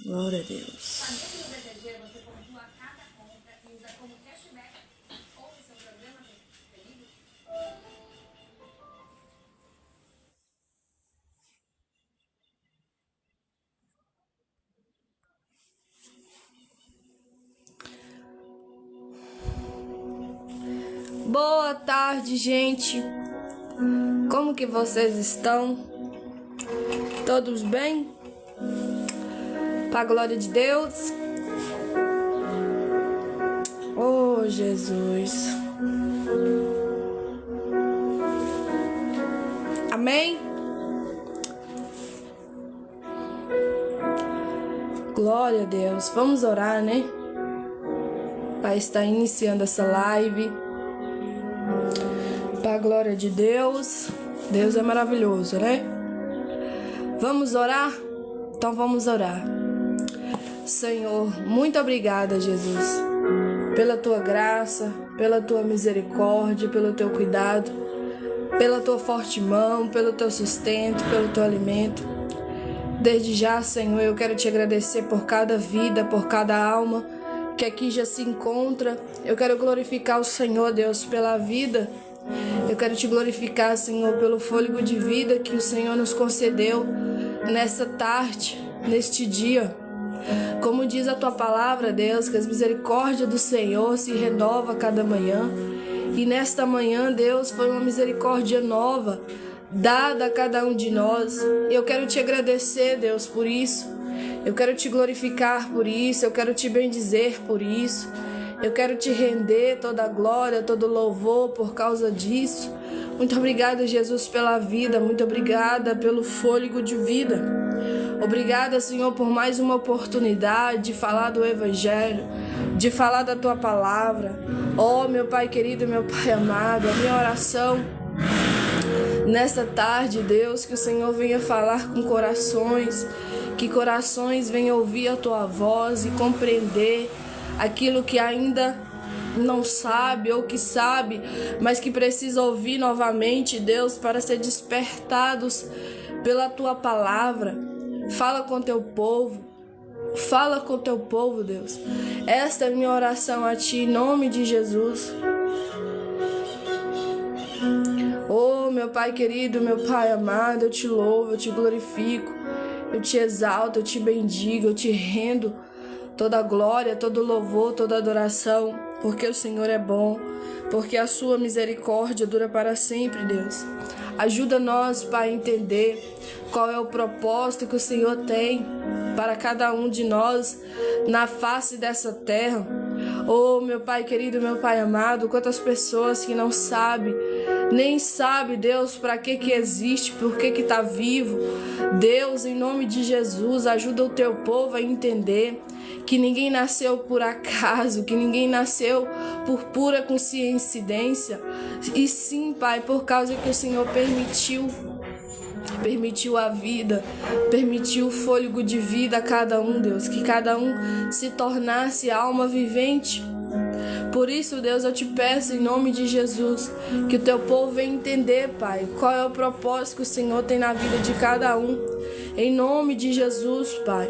Glória a Deus. Boa tarde, gente. Como que vocês estão? Todos bem? Para a glória de Deus. Oh, Jesus. Amém? Glória a Deus. Vamos orar, né? Pai está iniciando essa live. Para a glória de Deus. Deus é maravilhoso, né? Vamos orar? Então vamos orar. Senhor, muito obrigada, Jesus, pela tua graça, pela tua misericórdia, pelo teu cuidado, pela tua forte mão, pelo teu sustento, pelo teu alimento. Desde já, Senhor, eu quero te agradecer por cada vida, por cada alma que aqui já se encontra. Eu quero glorificar o Senhor, Deus, pela vida. Eu quero te glorificar, Senhor, pelo fôlego de vida que o Senhor nos concedeu nessa tarde, neste dia. Como diz a tua palavra, Deus, que as misericórdias do Senhor se renovam a cada manhã. E nesta manhã, Deus, foi uma misericórdia nova dada a cada um de nós. Eu quero te agradecer, Deus, por isso. Eu quero te glorificar por isso. Eu quero te bendizer por isso. Eu quero te render toda a glória, todo o louvor por causa disso. Muito obrigada, Jesus, pela vida. Muito obrigada pelo fôlego de vida. Obrigada, Senhor, por mais uma oportunidade de falar do Evangelho, de falar da Tua Palavra. Oh, meu Pai querido, meu Pai amado, a minha oração nesta tarde, Deus, que o Senhor venha falar com corações, que corações venham ouvir a Tua voz e compreender aquilo que ainda não sabe ou que sabe, mas que precisa ouvir novamente, Deus, para ser despertados pela Tua Palavra. Fala com teu povo, fala com teu povo, Deus. Esta é a minha oração a Ti, em nome de Jesus. Oh, meu Pai querido, meu Pai amado, eu Te louvo, eu Te glorifico, eu Te exalto, eu Te bendigo, eu Te rendo toda a glória, todo o louvor, toda a adoração, porque o Senhor é bom, porque a Sua misericórdia dura para sempre, Deus. Ajuda nós, Pai, a entender qual é o propósito que o Senhor tem para cada um de nós na face dessa terra. Oh, meu Pai querido, meu Pai amado, quantas pessoas que não sabem, nem sabe, Deus, para que existe, por que está vivo. Deus, em nome de Jesus, ajuda o Teu povo a entender que ninguém nasceu por acaso, que ninguém nasceu por pura coincidência, e sim, Pai, por causa que o Senhor permitiu a vida, permitiu o fôlego de vida a cada um, Deus, que cada um se tornasse alma vivente. Por isso, Deus, eu te peço em nome de Jesus, que o teu povo venha entender, Pai, qual é o propósito que o Senhor tem na vida de cada um. Em nome de Jesus, Pai.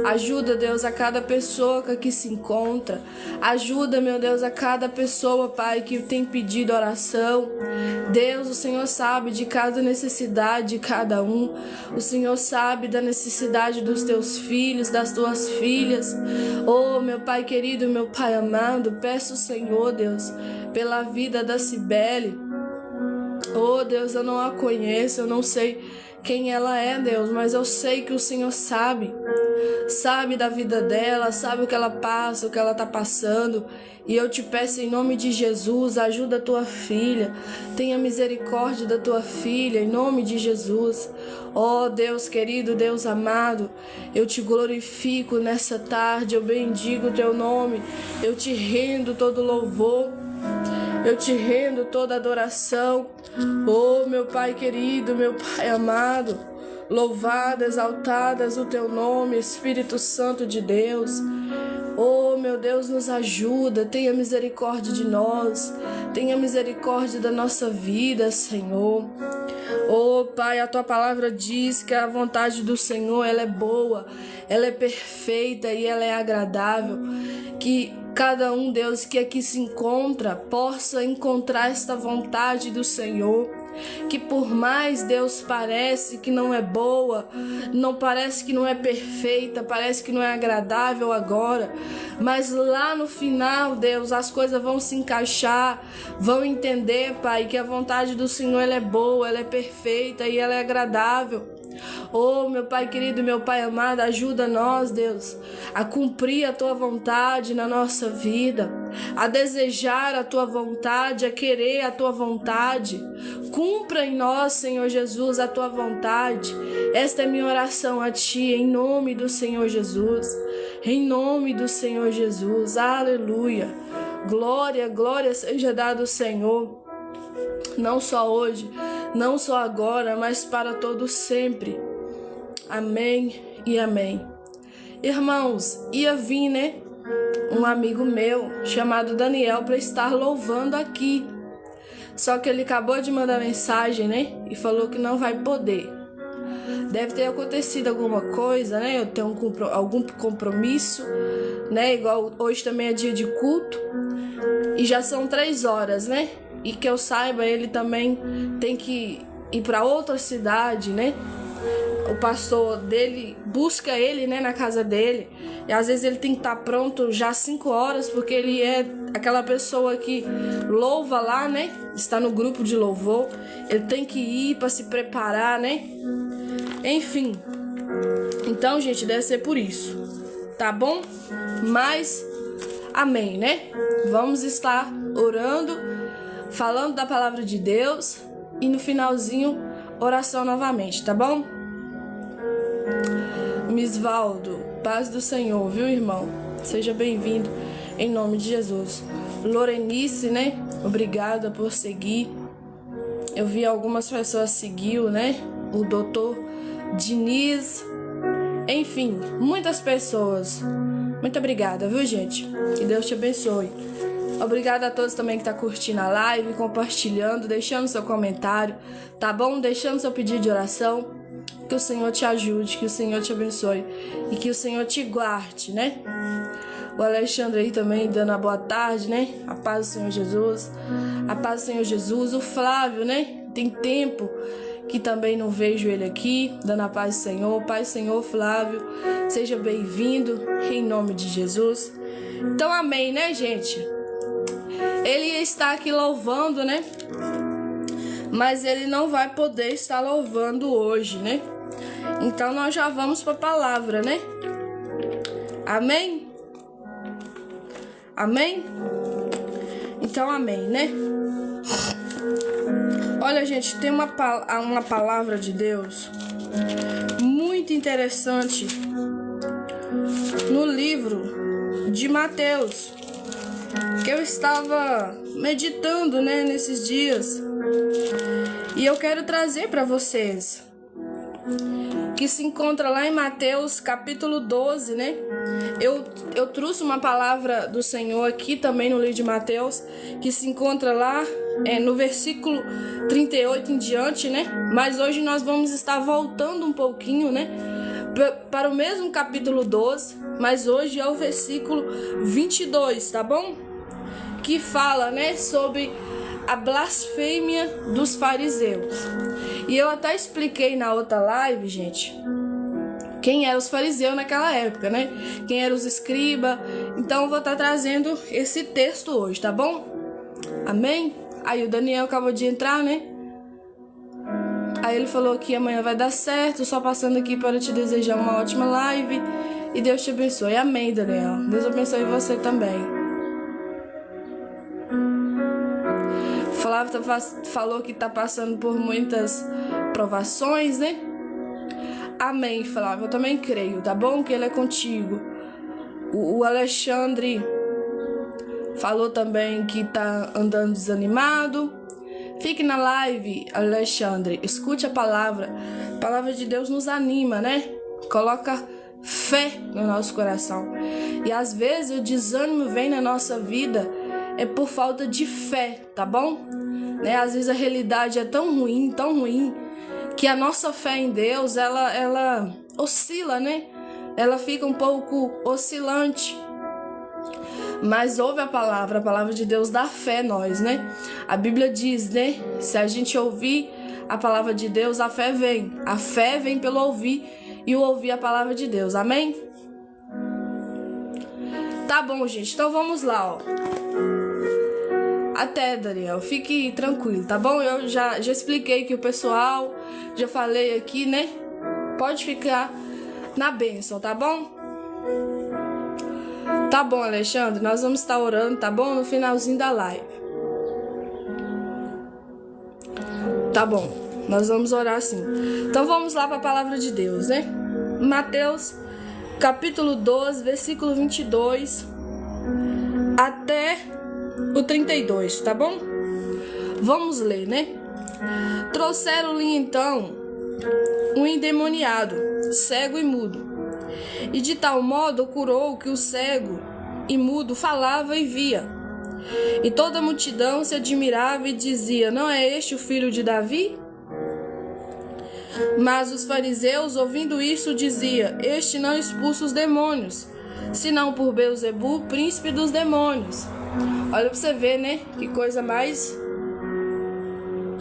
Ajuda, Deus, a cada pessoa que aqui se encontra. Ajuda, meu Deus, a cada pessoa, Pai, que tem pedido oração. Deus, o Senhor sabe de cada necessidade de cada um. O Senhor sabe da necessidade dos teus filhos, das tuas filhas. Oh, meu Pai querido, meu Pai amado, peço, Senhor, Deus, pela vida da Cibele. Oh, Deus, eu não a conheço, eu não sei quem ela é, Deus, mas eu sei que o Senhor sabe da vida dela, sabe o que ela passa, o que ela está passando, e eu te peço em nome de Jesus, ajuda a tua filha, tenha misericórdia da tua filha, em nome de Jesus. Oh, Deus querido, Deus amado, eu te glorifico nessa tarde, eu bendigo o teu nome, eu te rendo todo louvor, eu te rendo toda adoração. Oh, meu Pai querido, meu Pai amado, louvado, exaltadas o teu nome, Espírito Santo de Deus. Oh, meu Deus, nos ajuda, tenha misericórdia de nós, tenha misericórdia da nossa vida, Senhor. Oh, Pai, a tua palavra diz que a vontade do Senhor, ela é boa, ela é perfeita e ela é agradável. Que cada um, Deus, que aqui se encontra, possa encontrar esta vontade do Senhor. Que por mais, Deus, parece que não é boa, não parece que não é perfeita, parece que não é agradável agora, mas lá no final, Deus, as coisas vão se encaixar, vão entender, Pai, que a vontade do Senhor, ela é boa, ela é perfeita e ela é agradável. Oh, meu Pai querido, meu Pai amado, ajuda nós, Deus, a cumprir a Tua vontade na nossa vida, a desejar a Tua vontade, a querer a Tua vontade. Cumpra em nós, Senhor Jesus, a Tua vontade. Esta é minha oração a Ti, em nome do Senhor Jesus. Em nome do Senhor Jesus. Aleluia. Glória, glória seja dada ao Senhor. Não só hoje, não só agora, mas para todo sempre. Amém e amém. Irmãos, ia vir, né, um amigo meu chamado Daniel para estar louvando aqui. Só que ele acabou de mandar mensagem, né, e falou que não vai poder. Deve ter acontecido alguma coisa, né, eu tenho algum compromisso, né, igual hoje também é dia de culto. E já são 3 horas, né? E que eu saiba, ele também tem que ir para outra cidade, né? O pastor dele busca ele, né, na casa dele. E às vezes ele tem que estar pronto já às 5 horas, porque ele é aquela pessoa que louva lá, né? Está no grupo de louvor. Ele tem que ir para se preparar, né? Enfim. Então, gente, deve ser por isso. Tá bom? Mas, amém, né? Vamos estar orando, falando da palavra de Deus e no finalzinho, oração novamente, tá bom? Misvaldo, paz do Senhor, viu, irmão? Seja bem-vindo em nome de Jesus. Lorenice, né? Obrigada por seguir. Eu vi algumas pessoas seguiu, né? O doutor Diniz. Enfim, muitas pessoas. Muito obrigada, viu, gente? Que Deus te abençoe. Obrigada a todos também que tá curtindo a live, compartilhando, deixando seu comentário, tá bom? Deixando seu pedido de oração. Que o Senhor te ajude, que o Senhor te abençoe e que o Senhor te guarde, né? O Alexandre aí também dando a boa tarde, né? A paz do Senhor Jesus. A paz do Senhor Jesus. O Flávio, né? Tem tempo que também não vejo ele aqui, dando a paz do Senhor. Paz do Senhor, Flávio. Seja bem-vindo em nome de Jesus. Então, amém, né, gente? Ele está aqui louvando, né? Mas ele não vai poder estar louvando hoje, né? Então nós já vamos para a palavra, né? Amém? Amém? Então amém, né? Olha, gente, tem uma palavra de Deus muito interessante no livro de Mateus, que eu estava meditando, né, nesses dias. E eu quero trazer para vocês, que se encontra lá em Mateus capítulo 12, né? Eu trouxe uma palavra do Senhor aqui também no livro de Mateus, que se encontra lá no versículo 38 em diante, né? Mas hoje nós vamos estar voltando um pouquinho, né? Para o mesmo capítulo 12, mas hoje é o versículo 22, tá bom? Que fala, né, sobre a blasfêmia dos fariseus. E eu até expliquei na outra live, gente, quem eram os fariseus naquela época, né? Quem eram os escribas. Então eu vou estar trazendo esse texto hoje, tá bom? Amém? Aí o Daniel acabou de entrar, né? Aí ele falou que amanhã vai dar certo. Só passando aqui para te desejar uma ótima live. E Deus te abençoe. Amém, Daniel. Deus abençoe você também. Flávio falou que tá passando por muitas provações, né? Amém, Flávio. Eu também creio, tá bom? Que ele é contigo. O Alexandre falou também que tá andando desanimado. Fique na live, Alexandre. Escute a palavra. A palavra de Deus nos anima, né? Coloca fé no nosso coração. E às vezes o desânimo vem na nossa vida é por falta de fé, tá bom? Né? Às vezes a realidade é tão ruim, que a nossa fé em Deus, ela oscila, né? Ela fica um pouco oscilante. Mas ouve a palavra de Deus dá fé a nós, né? A Bíblia diz, né? Se a gente ouvir a palavra de Deus, a fé vem. A fé vem pelo ouvir e o ouvir a palavra de Deus. Amém? Tá bom, gente. Então vamos lá, ó. Até, Daniel. Fique tranquilo, tá bom? Eu já expliquei aqui o pessoal, já falei aqui, né? Pode ficar na bênção, tá bom? Tá bom, Alexandre, nós vamos estar orando, tá bom? No finalzinho da live. Tá bom, nós vamos orar sim. Então vamos lá para a palavra de Deus, né? Mateus, capítulo 12, versículo 22 até o 32, tá bom? Vamos ler, né? Trouxeram-lhe então um endemoniado, cego e mudo. E de tal modo curou que o cego e mudo falava e via. E toda a multidão se admirava e dizia: não é este o filho de Davi? Mas os fariseus, ouvindo isso, diziam: este não expulsa os demônios, senão por Beelzebu, príncipe dos demônios. Olha pra você ver, né? Que coisa mais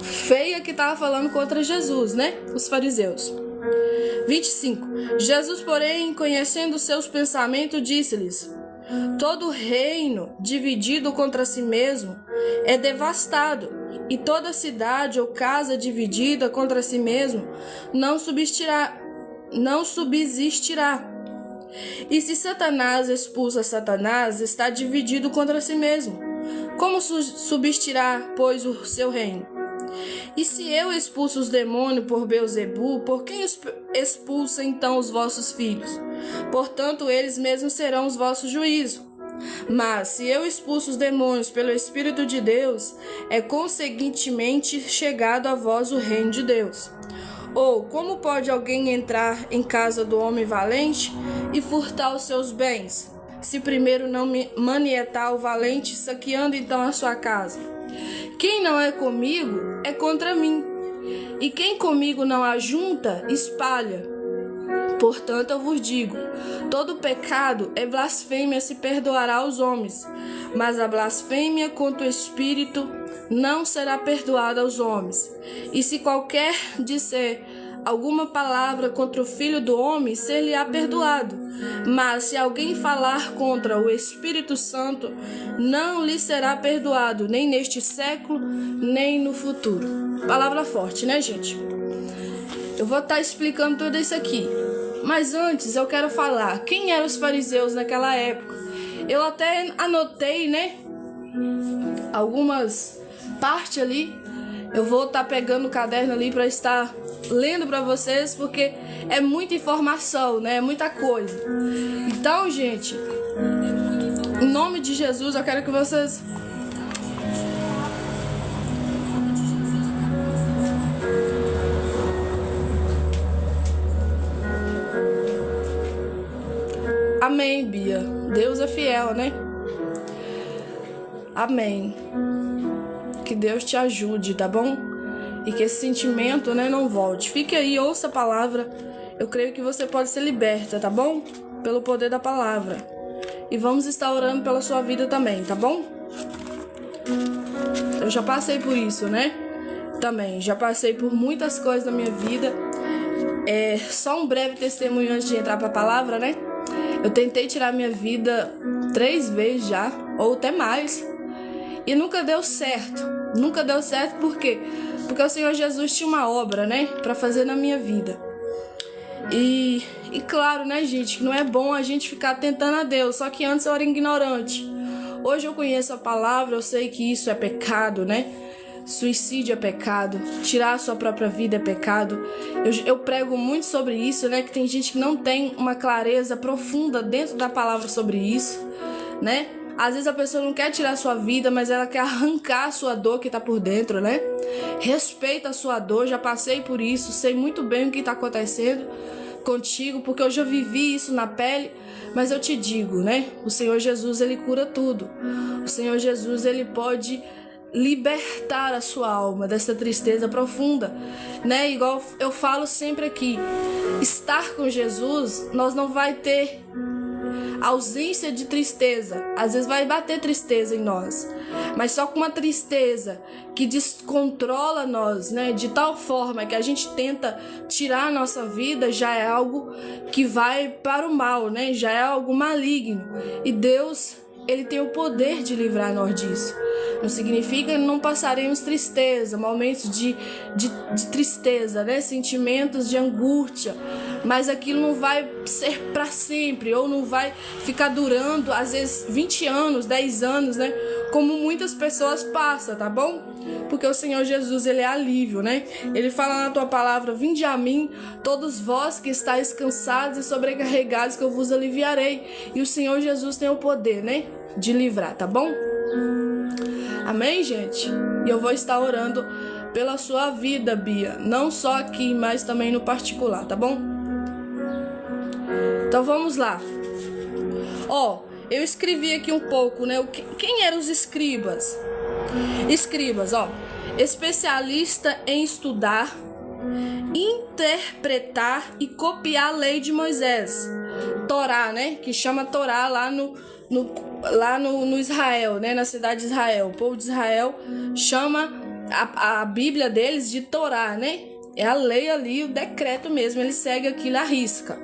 feia que tava falando contra Jesus, né? Os fariseus. 25. Jesus, porém, conhecendo seus pensamentos, disse-lhes: todo reino dividido contra si mesmo é devastado, e toda cidade ou casa dividida contra si mesmo não subsistirá. E se Satanás expulsa Satanás, está dividido contra si mesmo. Como subsistirá, pois, o seu reino? E se eu expulso os demônios por Beelzebu, por quem expulsa então os vossos filhos? Portanto, eles mesmos serão os vossos juízos. Mas se eu expulso os demônios pelo Espírito de Deus, é conseguintemente chegado a vós o reino de Deus. Ou como pode alguém entrar em casa do homem valente e furtar os seus bens, se primeiro não manietar o valente, saqueando então a sua casa? Quem não é comigo é contra mim, e quem comigo não ajunta, espalha. Portanto, eu vos digo: todo pecado é blasfêmia se perdoará aos homens, mas a blasfêmia contra o Espírito não será perdoada aos homens. E se qualquer disser alguma palavra contra o Filho do Homem, ser-lhe-á perdoado. Mas se alguém falar contra o Espírito Santo, não lhe será perdoado, nem neste século, nem no futuro. Palavra forte, né, gente? Eu vou estar explicando tudo isso aqui. Mas antes eu quero falar quem eram os fariseus naquela época. Eu até anotei, né, algumas partes ali. Eu vou estar pegando o caderno ali para estar lendo para vocês, porque é muita informação, né? É muita coisa. Então, gente, em nome de Jesus, eu quero que vocês Amém, Bia. Deus é fiel, né? Amém. Que Deus te ajude, tá bom? E que esse sentimento, né, não volte. Fique aí, ouça a palavra. Eu creio que você pode ser liberta, tá bom? Pelo poder da palavra. E vamos estar orando pela sua vida também, tá bom? Eu já passei por isso, né? Também, já passei por muitas coisas na minha vida. Só um breve testemunho antes de entrar pra palavra, né? Eu tentei tirar minha vida 3 vezes já, ou até mais. E nunca deu certo. Nunca deu certo por quê? Porque o Senhor Jesus tinha uma obra, né, pra fazer na minha vida. E claro, né, gente, que não é bom a gente ficar tentando a Deus. Só que antes eu era ignorante. Hoje eu conheço a palavra, eu sei que isso é pecado, né? Suicídio é pecado, tirar a sua própria vida é pecado. Eu prego muito sobre isso, né? Que tem gente que não tem uma clareza profunda dentro da palavra sobre isso, né? Às vezes a pessoa não quer tirar a sua vida, mas ela quer arrancar a sua dor que tá por dentro, né? Respeita a sua dor, já passei por isso, sei muito bem o que tá acontecendo contigo, porque eu já vivi isso na pele. Mas eu te digo, né? O Senhor Jesus, Ele cura tudo. O Senhor Jesus, Ele pode libertar a sua alma dessa tristeza profunda, né? Igual eu falo sempre aqui, estar com Jesus, nós não vai ter ausência de tristeza. Às vezes vai bater tristeza em nós, mas só com uma tristeza que descontrola nós, né? De tal forma que a gente tenta tirar a nossa vida, já é algo que vai para o mal, né? Já é algo maligno. E Deus, Ele tem o poder de livrar nós disso. Não significa que não passaremos tristeza, momentos de tristeza, né? Sentimentos de angústia, mas aquilo não vai ser para sempre, ou não vai ficar durando, às vezes, 20 anos, 10 anos, né? Como muitas pessoas passam, tá bom? Porque o Senhor Jesus, Ele é alívio, né? Ele fala na tua palavra: vinde a mim, todos vós que estáis cansados e sobrecarregados, que eu vos aliviarei. E o Senhor Jesus tem o poder, né? De livrar, tá bom? Amém, gente? E eu vou estar orando pela sua vida, Bia. Não só aqui, mas também no particular, tá bom? Então vamos lá. Eu escrevi aqui um pouco, né? Quem eram os escribas? Escribas, especialista em estudar, interpretar e copiar a lei de Moisés. Torá, né? Que chama Torá lá no Israel, né? Na cidade de Israel. O povo de Israel chama a Bíblia deles de Torá, né? É a lei ali, o decreto mesmo. Ele segue aquilo à risca.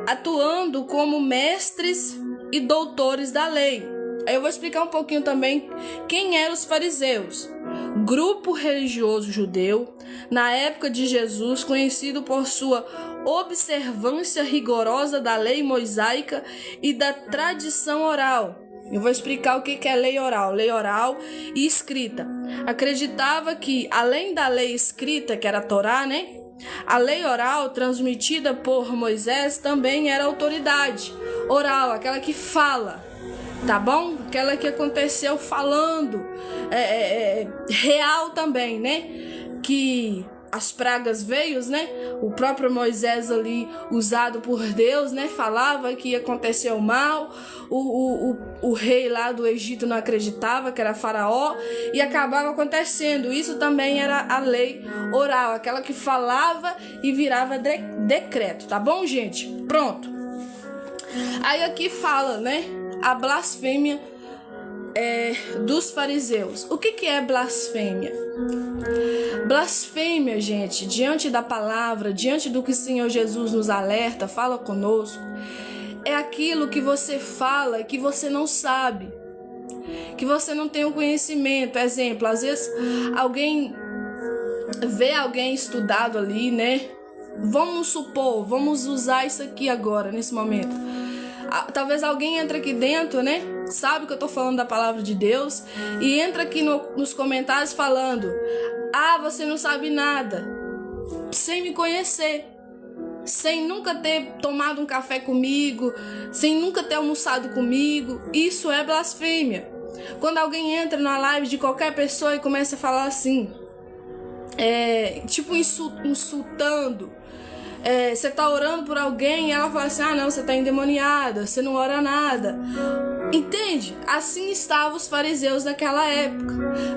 Atuando como mestres e doutores da lei. Aí eu vou explicar um pouquinho também quem eram os fariseus. Grupo religioso judeu, na época de Jesus, conhecido por sua observância rigorosa da lei mosaica e da tradição oral. Eu vou explicar o que é lei oral e escrita. Acreditava que, além da lei escrita, que era a Torá, né? A lei oral, transmitida por Moisés, também era autoridade oral, aquela que fala, tá bom? Aquela que aconteceu falando, real também, né? Que as pragas veio, né? O próprio Moisés ali, usado por Deus, né? Falava que ia acontecer o mal. O rei lá do Egito não acreditava, que era Faraó, e acabava acontecendo. Isso também era a lei oral, aquela que falava e virava decreto, tá bom, gente? Pronto. Aí aqui fala, né? A blasfêmia dos fariseus. O que é blasfêmia? Blasfêmia, gente, diante da palavra, diante do que o Senhor Jesus nos alerta, fala conosco, é aquilo que você fala e que você não sabe, que você não tem o conhecimento. Exemplo, às vezes alguém vê alguém estudado ali, né? Vamos supor, vamos usar isso aqui agora, nesse momento. Talvez alguém entre aqui dentro, né? Sabe que eu tô falando da palavra de Deus e entra aqui nos comentários falando: você não sabe nada, sem me conhecer, sem nunca ter tomado um café comigo, sem nunca ter almoçado comigo. Isso é blasfêmia. Quando alguém entra na live de qualquer pessoa e começa a falar assim, tipo insultando, você tá orando por alguém e ela fala assim: não, você tá endemoniada, você não ora nada. Entende? Assim estavam os fariseus naquela época,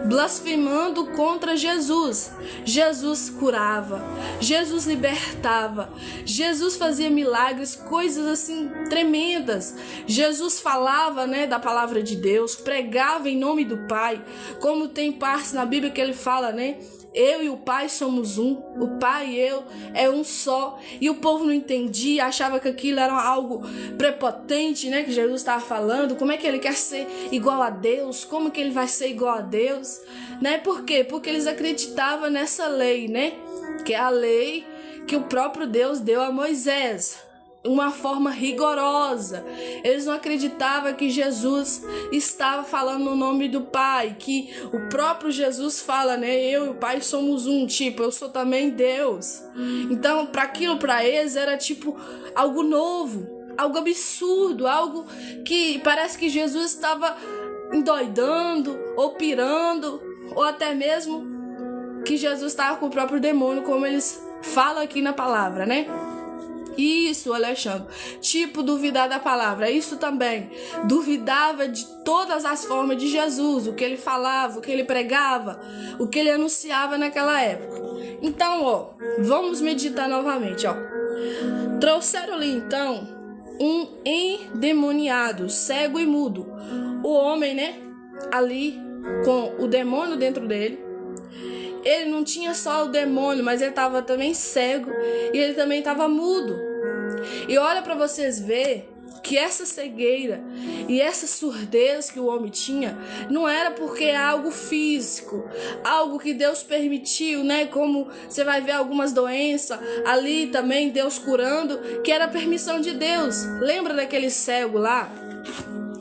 blasfemando contra Jesus. Jesus curava, Jesus libertava, Jesus fazia milagres, coisas assim tremendas. Jesus falava, né, da palavra de Deus, pregava em nome do Pai, como tem partes na Bíblia que ele fala, né? Eu e o Pai somos um, o Pai e eu é um só. E o povo não entendia, achava que aquilo era algo prepotente, né? Que Jesus estava falando. Como é que ele quer ser igual a Deus? Como que ele vai ser igual a Deus? Né? Por quê? Porque eles acreditavam nessa lei, né? Que é a lei que o próprio Deus deu a Moisés. Uma forma rigorosa. Eles não acreditavam que Jesus estava falando no nome do Pai, que o próprio Jesus fala, né? Eu e o Pai somos um, tipo, eu sou também Deus. Então, para eles era tipo algo novo, algo absurdo, algo que parece que Jesus estava endoidando ou pirando, ou até mesmo que Jesus estava com o próprio demônio, como eles falam aqui na palavra, né? Isso, Alexandre. Tipo, duvidar da palavra. Isso também. Duvidava de todas as formas de Jesus, o que ele falava, o que ele pregava, o que ele anunciava naquela época. Então, ó, vamos meditar novamente, ó. Trouxeram-lhe então um endemoniado, cego e mudo. O homem, né, ali com o demônio dentro dele. Ele não tinha só o demônio, mas ele estava também cego e ele também estava mudo. E olha para vocês ver que essa cegueira e essa surdez que o homem tinha não era porque é algo físico, algo que Deus permitiu, né? Como você vai ver algumas doenças ali também, Deus curando, que era permissão de Deus. Lembra daquele cego lá?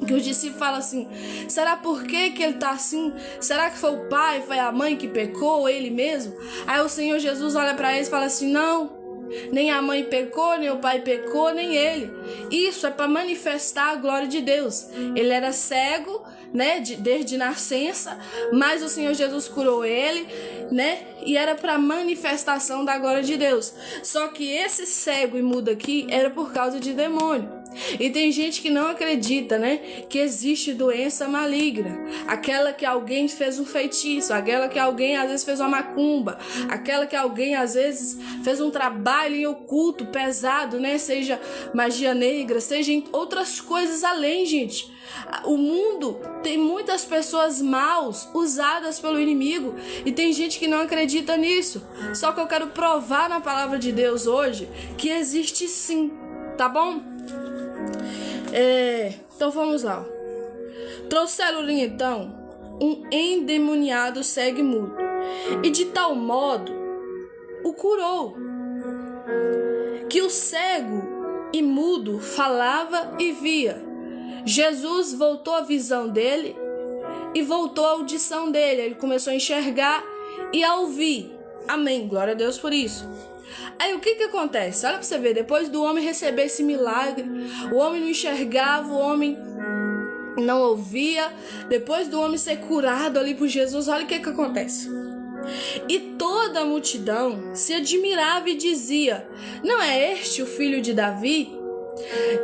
Que os discípulos falam assim, será por que ele tá assim? Será que foi o pai, foi a mãe que pecou, ou ele mesmo? Aí o Senhor Jesus olha para eles e fala assim, não, nem a mãe pecou, nem o pai pecou, nem ele. Isso é para manifestar a glória de Deus. Ele era cego, né, desde nascença, mas o Senhor Jesus curou ele, né, e era para manifestação da glória de Deus. Só que esse cego e mudo aqui era por causa de demônio. E tem gente que não acredita, né, que existe doença maligna, aquela que alguém fez um feitiço, aquela que alguém às vezes fez uma macumba, aquela que alguém às vezes fez um trabalho em oculto pesado, né, seja magia negra, seja outras coisas além, gente. O mundo tem muitas pessoas maus usadas pelo inimigo e tem gente que não acredita nisso. Só que eu quero provar na palavra de Deus hoje que existe sim, tá bom? Então vamos lá. Trouxeram-lhe então um endemoniado cego e mudo, e de tal modo o curou, que o cego e mudo falava e via. Jesus voltou a visão dele e voltou a audição dele. Ele começou a enxergar e a ouvir. Amém, glória a Deus por isso. Aí o que acontece? Olha pra você ver, depois do homem receber esse milagre, o homem não enxergava, o homem não ouvia, depois do homem ser curado ali por Jesus, olha o que acontece. E toda a multidão se admirava e dizia, não é este o filho de Davi?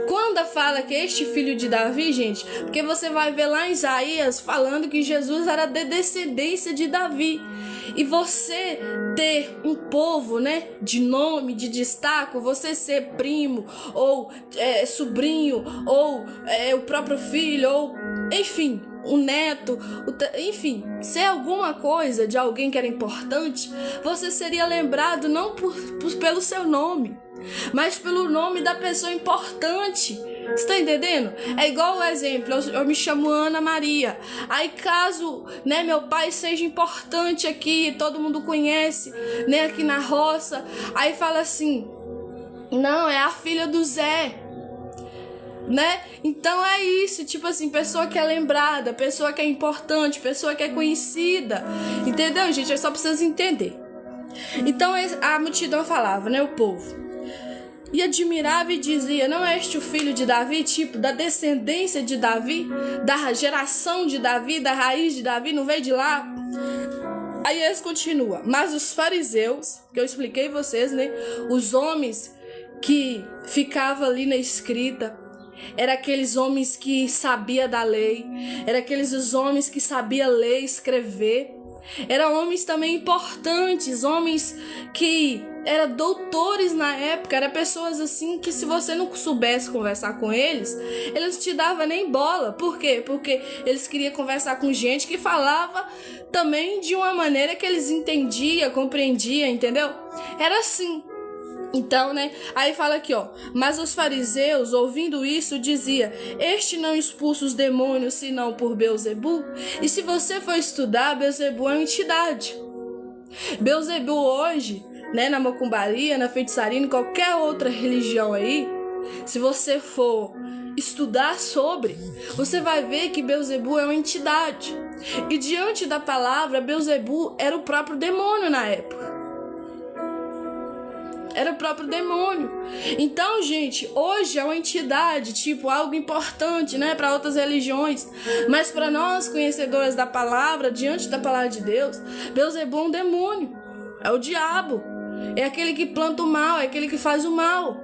Quando fala que este filho de Davi, gente, porque você vai ver lá em Isaías falando que Jesus era de descendência de Davi. E você ter um povo, né, de nome, de destaque, você ser primo, ou sobrinho, ou o próprio filho, ou enfim, o neto, enfim, ser alguma coisa de alguém que era importante, você seria lembrado não pelo seu nome, mas pelo nome da pessoa importante. Você tá entendendo? É igual o exemplo, eu me chamo Ana Maria. Aí caso, né, meu pai seja importante aqui, todo mundo conhece, né, aqui na roça, aí fala assim, não, é a filha do Zé, né? Então é isso, tipo assim, pessoa que é lembrada, pessoa que é importante, pessoa que é conhecida, entendeu, gente? É só pra vocês entenderem. Então a multidão falava, né, o povo, e admirava e dizia, não é este o filho de Davi, tipo, da descendência de Davi, da geração de Davi, da raiz de Davi, não veio de lá? Aí eles continuam, mas os fariseus, que eu expliquei vocês, né, os homens que ficavam ali na escrita, eram aqueles homens que sabiam da lei, eram aqueles os homens que sabiam ler e escrever, eram homens também importantes, homens que eram doutores na época, eram pessoas assim que se você não soubesse conversar com eles, eles não te davam nem bola. Por quê? Porque eles queriam conversar com gente que falava também de uma maneira que eles entendiam, compreendiam, entendeu? Era assim. Então, né, aí fala aqui, ó, mas os fariseus, ouvindo isso, dizia, este não expulsa os demônios, senão por Beelzebu? E se você for estudar, Beelzebu é uma entidade. Beelzebu hoje, né, na macumbaria, na feitiçaria, em qualquer outra religião aí, se você for estudar sobre, você vai ver que Beelzebu é uma entidade. E diante da palavra, Beelzebu era o próprio demônio na época. Era o próprio demônio. Então, gente, hoje é uma entidade, tipo, algo importante, né, para outras religiões. Mas para nós, conhecedores da palavra, diante da palavra de Deus, Beelzebu é um demônio. É o diabo. É aquele que planta o mal, é aquele que faz o mal.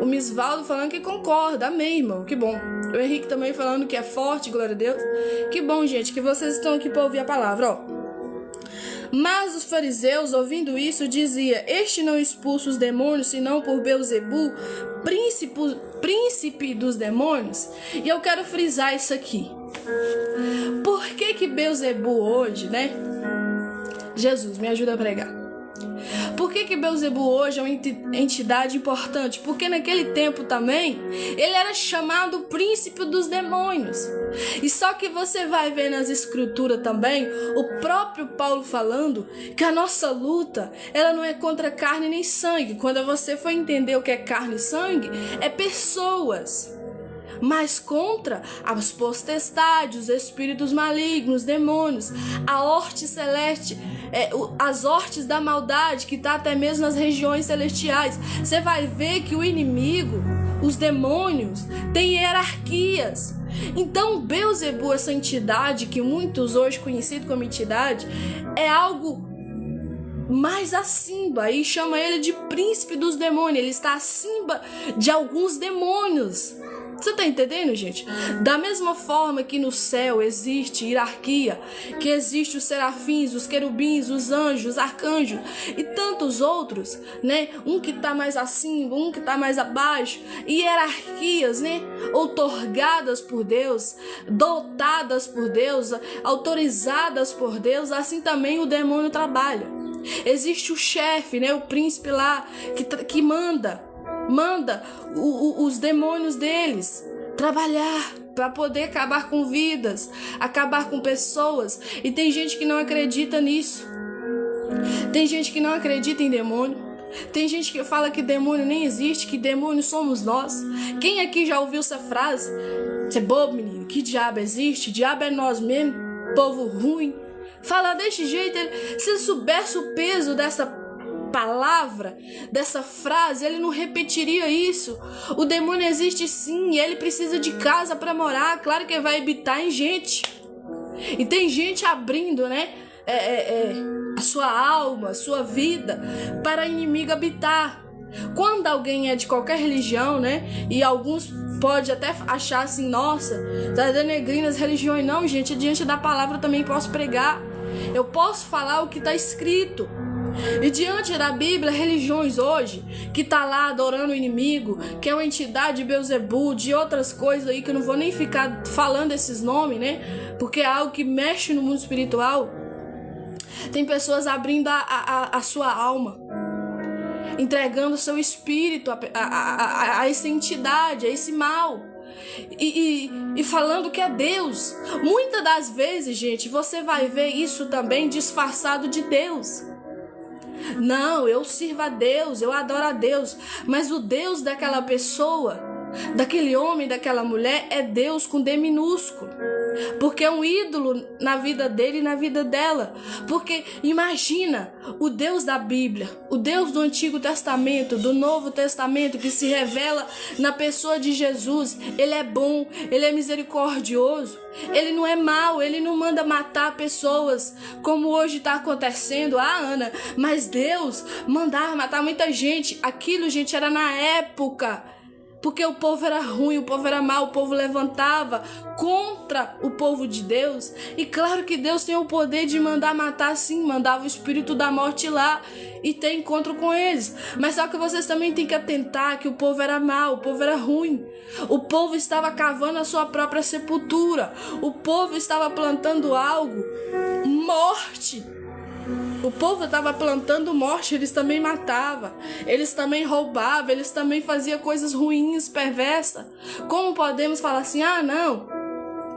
O Misvaldo falando que concorda. Amém, irmão. Que bom. O Henrique também falando que é forte, glória a Deus. Que bom, gente, que vocês estão aqui para ouvir a palavra, ó. Mas os fariseus, ouvindo isso, dizia: este não expulsa os demônios, senão por Beelzebu, príncipe dos demônios. E eu quero frisar isso aqui. Por que Beelzebu hoje, né? Jesus, me ajuda a pregar. Por que Beelzebu hoje é uma entidade importante? Porque naquele tempo também, ele era chamado príncipe dos demônios. E só que você vai ver nas escrituras também, o próprio Paulo falando que a nossa luta, ela não é contra carne nem sangue. Quando você for entender o que é carne e sangue, é pessoas. Mas contra as potestades, os espíritos malignos, demônios, a horte celeste, as hortes da maldade que está até mesmo nas regiões celestiais. Você vai ver que o inimigo, os demônios, tem hierarquias. Então Beelzebu, essa entidade que muitos hoje conhecidos como entidade, é algo mais acima, e chama ele de príncipe dos demônios. Ele está acima de alguns demônios. Você tá entendendo, gente? Da mesma forma que no céu existe hierarquia, que existe os serafins, os querubins, os anjos, os arcanjos e tantos outros, né? Um que tá mais acima, um que tá mais abaixo, hierarquias, né? Outorgadas por Deus, dotadas por Deus, autorizadas por Deus, assim também o demônio trabalha. Existe o chefe, né? O príncipe lá que manda os demônios deles trabalhar para poder acabar com vidas, acabar com pessoas. E tem gente que não acredita nisso. Tem gente que não acredita em demônio. Tem gente que fala que demônio nem existe, que demônio somos nós. Quem aqui já ouviu essa frase? Você é bobo, menino, que diabo existe? Diabo é nós mesmo, povo ruim. Fala desse jeito. Se soubesse o peso dessa palavra, dessa frase, ele não repetiria isso. O demônio existe sim, e ele precisa de casa para morar. Claro que ele vai habitar em gente. E tem gente abrindo, né? A sua alma, a sua vida para inimigo habitar. Quando alguém é de qualquer religião, né? E alguns pode até achar assim: nossa, tá denegrindo as religiões. Não, gente, diante da palavra eu também posso pregar. Eu posso falar o que está escrito. E diante da Bíblia, religiões hoje, que tá lá adorando o inimigo, que é uma entidade de Beelzebu, de outras coisas aí, que eu não vou nem ficar falando esses nomes, né? Porque é algo que mexe no mundo espiritual. Tem pessoas abrindo a sua alma, entregando o seu espírito a essa entidade, a esse mal. E falando que é Deus. Muitas das vezes, gente, você vai ver isso também disfarçado de Deus. Não, eu sirvo a Deus, eu adoro a Deus. Mas o Deus daquela pessoa, daquele homem, daquela mulher, é Deus com D minúsculo. Porque é um ídolo na vida dele e na vida dela. Porque imagina o Deus da Bíblia, o Deus do Antigo Testamento, do Novo Testamento, que se revela na pessoa de Jesus. Ele é bom, ele é misericordioso, ele não é mau, ele não manda matar pessoas como hoje está acontecendo. Ah, Ana, mas Deus mandava matar muita gente. Aquilo, gente, era na época, porque o povo era ruim, o povo era mau, o povo levantava contra o povo de Deus. E claro que Deus tem o poder de mandar matar, sim, mandava o espírito da morte lá e ter encontro com eles. Mas só que vocês também têm que atentar que o povo era mau, o povo era ruim. O povo estava cavando a sua própria sepultura. O povo estava plantando algo, morte. O povo estava plantando morte, eles também matavam, eles também roubavam, eles também faziam coisas ruins, perversas. Como podemos falar assim: ah, não,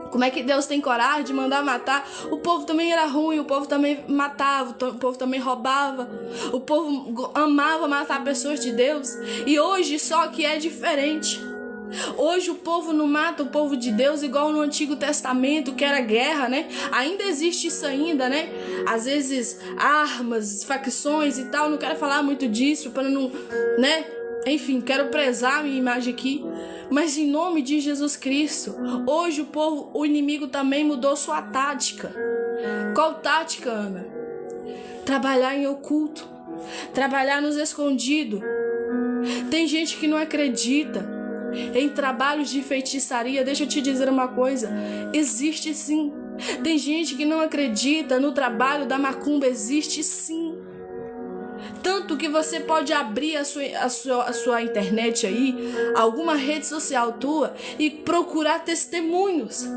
como é que Deus tem coragem de mandar matar? O povo também era ruim, o povo também matava, o povo também roubava, o povo amava matar pessoas de Deus. E hoje só que é diferente. Hoje o povo não mata o povo de Deus igual no Antigo Testamento, que era guerra, né? Ainda existe isso ainda, né? Às vezes armas, facções e tal. Não quero falar muito disso para não, né? Enfim, quero prezar a minha imagem aqui. Mas em nome de Jesus Cristo, hoje o inimigo também mudou sua tática. Qual tática, Ana? Trabalhar em oculto, trabalhar nos escondidos. Tem gente que não acredita em trabalhos de feitiçaria. Deixa eu te dizer uma coisa, existe sim. Tem gente que não acredita no trabalho da macumba, existe sim. Tanto que você pode abrir a sua internet aí, alguma rede social tua, e procurar testemunhos.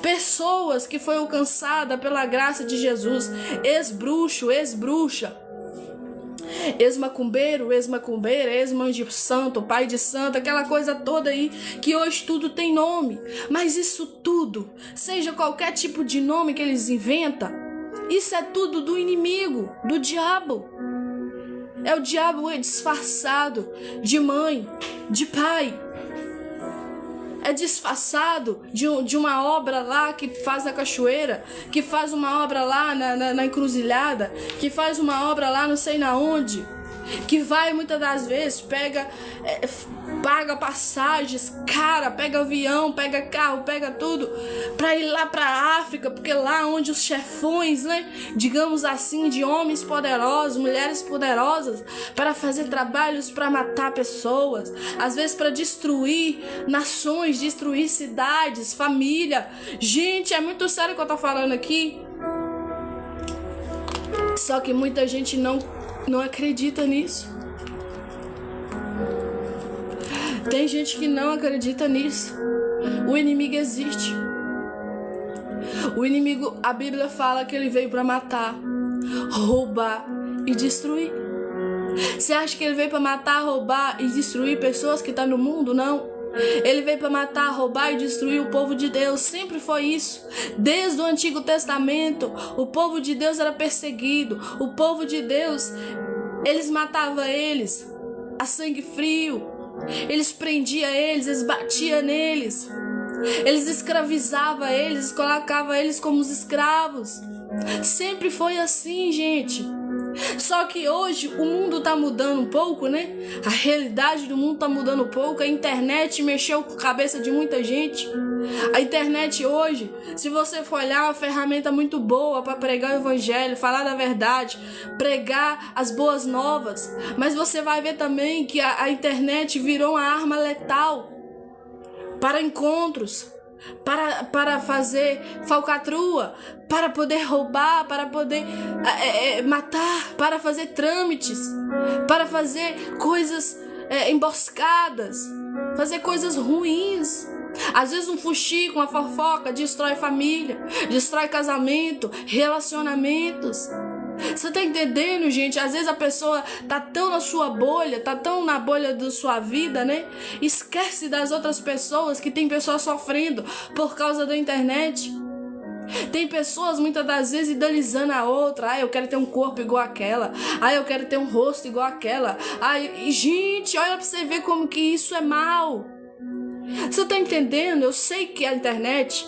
Pessoas que foi alcançada pela graça de Jesus, ex-bruxo, ex-bruxa, ex-macumbeiro, ex-macumbeira, ex-mãe de santo, pai de santo, aquela coisa toda aí, que hoje tudo tem nome. Mas isso tudo, seja qualquer tipo de nome que eles inventam, isso é tudo do inimigo, do diabo. É o diabo disfarçado de mãe, de pai. É disfarçado de uma obra lá que faz na cachoeira, que faz uma obra lá na encruzilhada, que faz uma obra lá não sei na onde, que vai muitas das vezes, paga passagens, cara, pega avião, pega carro, pega tudo, pra ir lá pra África, porque lá onde os chefões, né, digamos assim, de homens poderosos, mulheres poderosas, para fazer trabalhos para matar pessoas, às vezes para destruir nações, destruir cidades, família. Gente, é muito sério o que eu tô falando aqui. Só que muita gente não acredita nisso. Tem gente que não acredita nisso. O inimigo existe. O inimigo, a Bíblia fala que ele veio para matar, roubar e destruir. Você acha que ele veio para matar, roubar e destruir pessoas que estão no mundo? Não. Ele veio para matar, roubar e destruir o povo de Deus. Sempre foi isso. Desde o Antigo Testamento, o povo de Deus era perseguido. O povo de Deus, eles matavam eles a sangue frio. Eles prendiam eles batiam neles. Eles escravizavam eles, colocavam eles como os escravos. Sempre foi assim, gente. Só que hoje o mundo tá mudando um pouco, né? A realidade do mundo tá mudando um pouco. A internet mexeu com a cabeça de muita gente. A internet hoje, se você for olhar, é uma ferramenta muito boa para pregar o evangelho, falar da verdade, pregar as boas novas. Mas você vai ver também que a internet virou uma arma letal para encontros, para fazer falcatrua, para poder roubar, para poder matar, para fazer trâmites, para fazer coisas emboscadas, fazer coisas ruins. Às vezes um fuxico, uma fofoca destrói família, destrói casamento, relacionamentos. Você tá entendendo, gente? Às vezes a pessoa tá tão na sua bolha, tá tão na bolha da sua vida, né? Esquece das outras pessoas, que tem pessoas sofrendo por causa da internet. Tem pessoas muitas das vezes idealizando a outra. Eu quero ter um corpo igual aquela. Eu quero ter um rosto igual aquela. E, gente, olha pra você ver como que isso é mal. Você tá entendendo? Eu sei que a internet,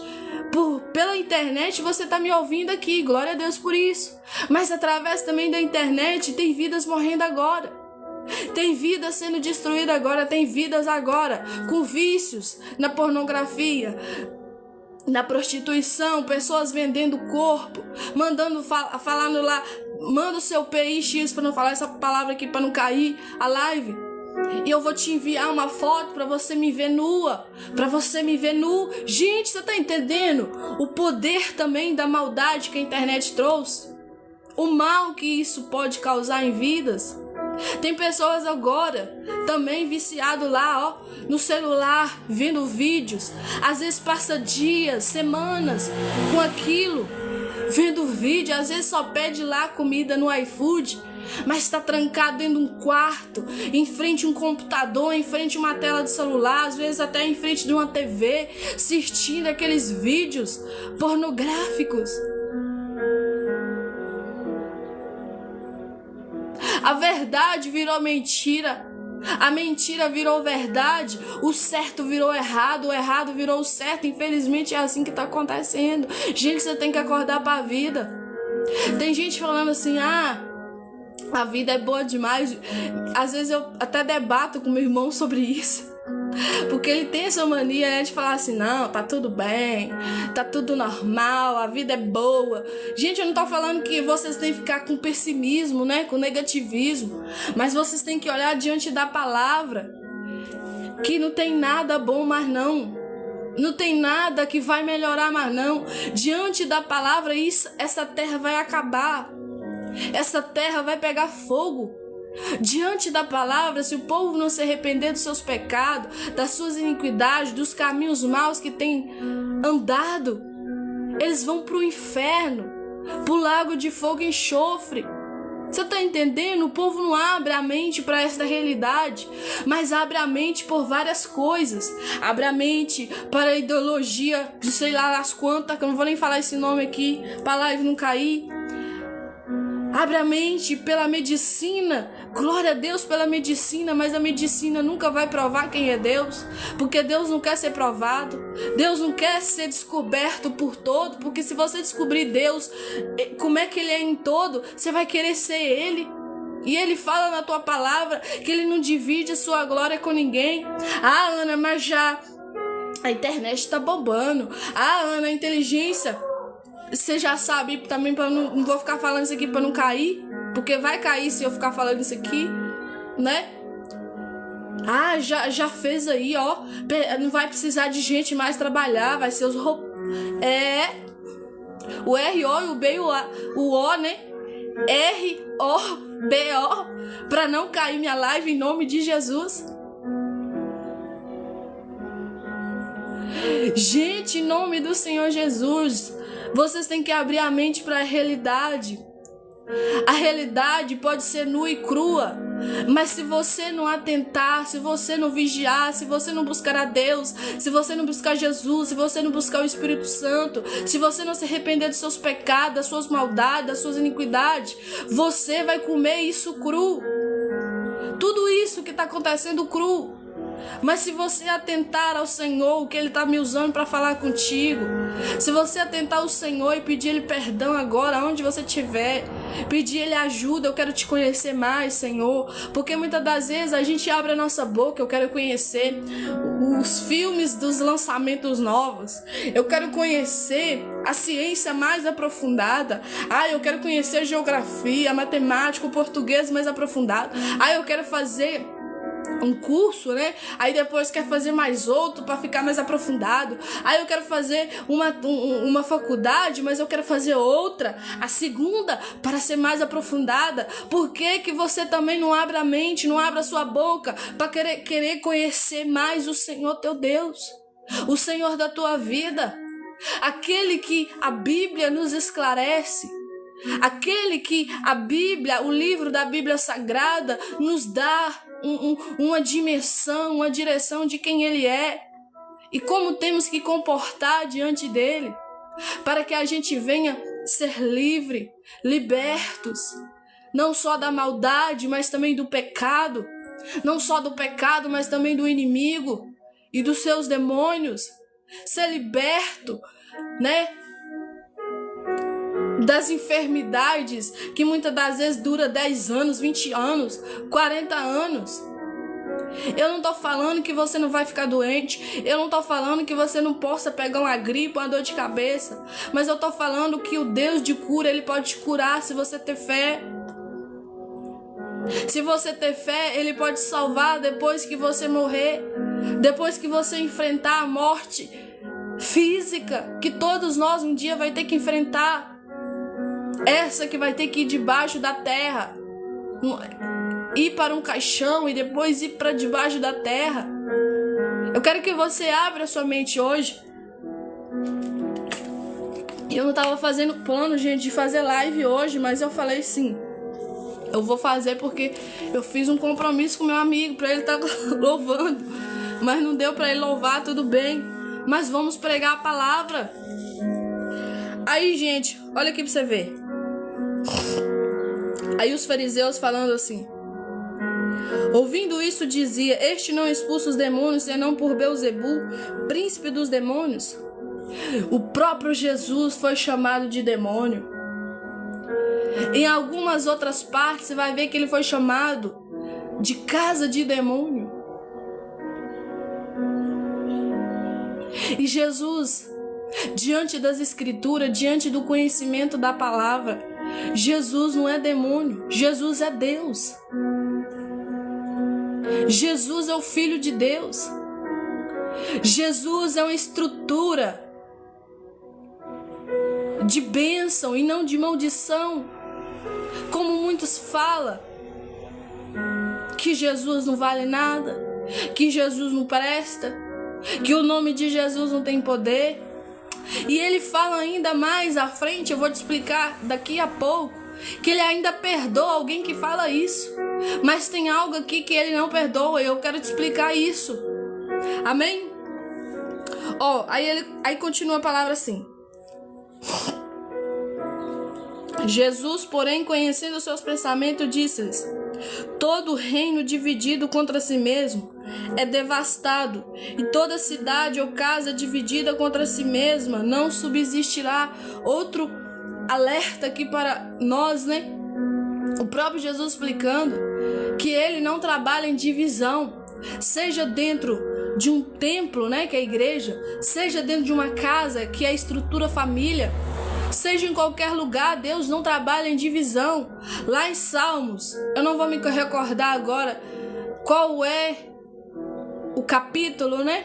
pela internet você tá me ouvindo aqui, glória a Deus por isso. Mas através também da internet tem vidas morrendo agora. Tem vidas sendo destruídas agora, tem vidas agora com vícios na pornografia, na prostituição, pessoas vendendo corpo, mandando falando lá, manda o seu PIX para não falar essa palavra aqui, para não cair a live. E eu vou te enviar uma foto para você me ver nua, para você me ver nu. Gente, você tá entendendo o poder também da maldade que a internet trouxe? O mal que isso pode causar em vidas? Tem pessoas agora também viciado lá, no celular, vendo vídeos. Às vezes passa dias, semanas com aquilo, vendo vídeo. Às vezes só pede lá comida no iFood, mas está trancado dentro de um quarto, em frente a um computador, em frente a uma tela de celular, às vezes até em frente de uma TV, assistindo aqueles vídeos pornográficos. A verdade virou mentira, a mentira virou verdade, o certo virou errado, o errado virou o certo. Infelizmente é assim que está acontecendo. Gente, você tem que acordar para a vida. Tem gente falando assim, a vida é boa demais. Às vezes eu até debato com meu irmão sobre isso. Porque ele tem essa mania, né, de falar assim, não, tá tudo bem, tá tudo normal, a vida é boa. Gente, eu não tô falando que vocês têm que ficar com pessimismo, né, com negativismo, mas vocês têm que olhar diante da palavra, que não tem nada bom mais não. Não tem nada que vai melhorar mais não. Diante da palavra, essa terra vai acabar. Essa terra vai pegar fogo. Diante da palavra, se o povo não se arrepender dos seus pecados, das suas iniquidades, dos caminhos maus que tem andado, eles vão para o inferno, para o lago de fogo e enxofre. Você está entendendo? O povo não abre a mente para esta realidade, mas abre a mente por várias coisas. Abre a mente para a ideologia de sei lá as quantas, que eu não vou nem falar esse nome aqui, para a live não cair. Abre a mente pela medicina. Glória a Deus pela medicina, mas a medicina nunca vai provar quem é Deus, porque Deus não quer ser provado. Deus não quer ser descoberto por todo, porque se você descobrir Deus, como é que Ele é em todo, você vai querer ser Ele. E Ele fala na tua palavra que Ele não divide a sua glória com ninguém. Ah, Ana, mas já a internet tá bombando. Ah, Ana, a inteligência... Você já sabe também, não vou ficar falando isso aqui para não cair, porque vai cair se eu ficar falando isso aqui, né? Ah, já fez aí, ó. Não vai precisar de gente mais trabalhar, vai ser os o R-O e o B e o O, né? R-O-B-O, para não cair minha live em nome de Jesus. Gente, em nome do Senhor Jesus, vocês têm que abrir a mente para a realidade. A realidade pode ser nua e crua, mas se você não atentar, se você não vigiar, se você não buscar a Deus, se você não buscar Jesus, se você não buscar o Espírito Santo, se você não se arrepender dos seus pecados, das suas maldades, das suas iniquidades, você vai comer isso cru. Tudo isso que está acontecendo cru. Mas se você atentar ao Senhor, o que Ele está me usando para falar contigo, se você atentar ao Senhor e pedir Ele perdão agora, onde você estiver, pedir Ele ajuda, eu quero te conhecer mais, Senhor, porque muitas das vezes a gente abre a nossa boca, eu quero conhecer os filmes dos lançamentos novos, eu quero conhecer a ciência mais aprofundada, eu quero conhecer a geografia, a matemática, o português mais aprofundado, eu quero fazer um curso, né? Aí depois quer fazer mais outro para ficar mais aprofundado. Aí eu quero fazer uma faculdade, mas eu quero fazer outra, a segunda, para ser mais aprofundada. Por que você também não abre a mente, não abre a sua boca para querer conhecer mais o Senhor teu Deus, o Senhor da tua vida, aquele que a Bíblia nos esclarece, aquele que a Bíblia, o livro da Bíblia Sagrada, nos dá uma dimensão, uma direção de quem Ele é e como temos que comportar diante dEle, para que a gente venha ser livre, libertos, não só da maldade, mas também do pecado, não só do pecado, mas também do inimigo e dos seus demônios, ser liberto, né? Das enfermidades que muitas das vezes dura 10 anos, 20 anos, 40 anos. Eu não tô falando que você não vai ficar doente, eu não tô falando que você não possa pegar uma gripe, uma dor de cabeça, mas eu tô falando que o Deus de cura, Ele pode te curar se você ter fé. Se você ter fé, Ele pode te salvar depois que você morrer, depois que você enfrentar a morte física, que todos nós um dia vai ter que enfrentar. Essa que vai ter que ir debaixo da terra, ir para um caixão e depois ir para debaixo da terra. Eu quero que você abra a sua mente hoje. Eu não estava fazendo plano, gente, de fazer live hoje, mas eu falei sim, eu vou fazer porque eu fiz um compromisso com meu amigo para ele estar louvando, mas não deu para ele louvar, tudo bem, mas vamos pregar a palavra. Aí, gente, olha aqui para você ver. Aí os fariseus falando assim, ouvindo isso dizia, este não expulsa os demônios senão por Belzebu, príncipe dos demônios. O próprio Jesus foi chamado de demônio. Em algumas outras partes você vai ver que ele foi chamado de casa de demônio. E Jesus, diante das escrituras, diante do conhecimento da palavra, Jesus não é demônio, Jesus é Deus. Jesus é o Filho de Deus. Jesus é uma estrutura de bênção e não de maldição. Como muitos falam que Jesus não vale nada, que Jesus não presta, que o nome de Jesus não tem poder. E ele fala ainda mais à frente, eu vou te explicar daqui a pouco, que ele ainda perdoa alguém que fala isso. Mas tem algo aqui que ele não perdoa, e eu quero te explicar isso. Amém? Aí continua a palavra assim. Jesus, porém, conhecendo os seus pensamentos, disse-lhes: todo reino dividido contra si mesmo é devastado, e toda cidade ou casa dividida contra si mesma não subsistirá. Outro alerta aqui para nós, né? O próprio Jesus explicando que ele não trabalha em divisão, seja dentro de um templo, né, que é a igreja, seja dentro de uma casa, que é a estrutura família, seja em qualquer lugar, Deus não trabalha em divisão. Lá em Salmos, eu não vou me recordar agora qual é o capítulo, né?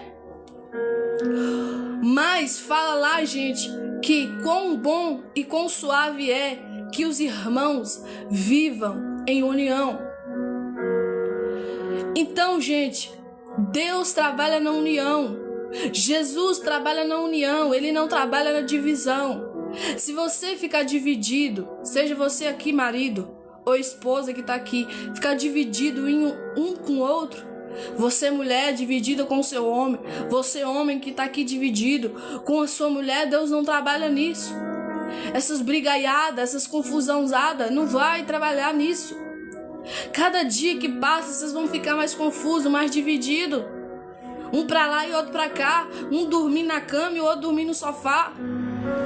Mas fala lá, gente, que quão bom e quão suave é que os irmãos vivam em união. Então, gente, Deus trabalha na união. Jesus trabalha na união, ele não trabalha na divisão. Se você ficar dividido, seja você aqui marido ou esposa que está aqui, ficar dividido em um com o outro, você mulher dividida com o seu homem, você homem que está aqui dividido com a sua mulher, Deus não trabalha nisso. Essas brigaiadas, essas confusãozadas, não vai trabalhar nisso. Cada dia que passa, vocês vão ficar mais confusos, mais divididos. Um para lá e outro para cá, um dormir na cama e o outro dormir no sofá.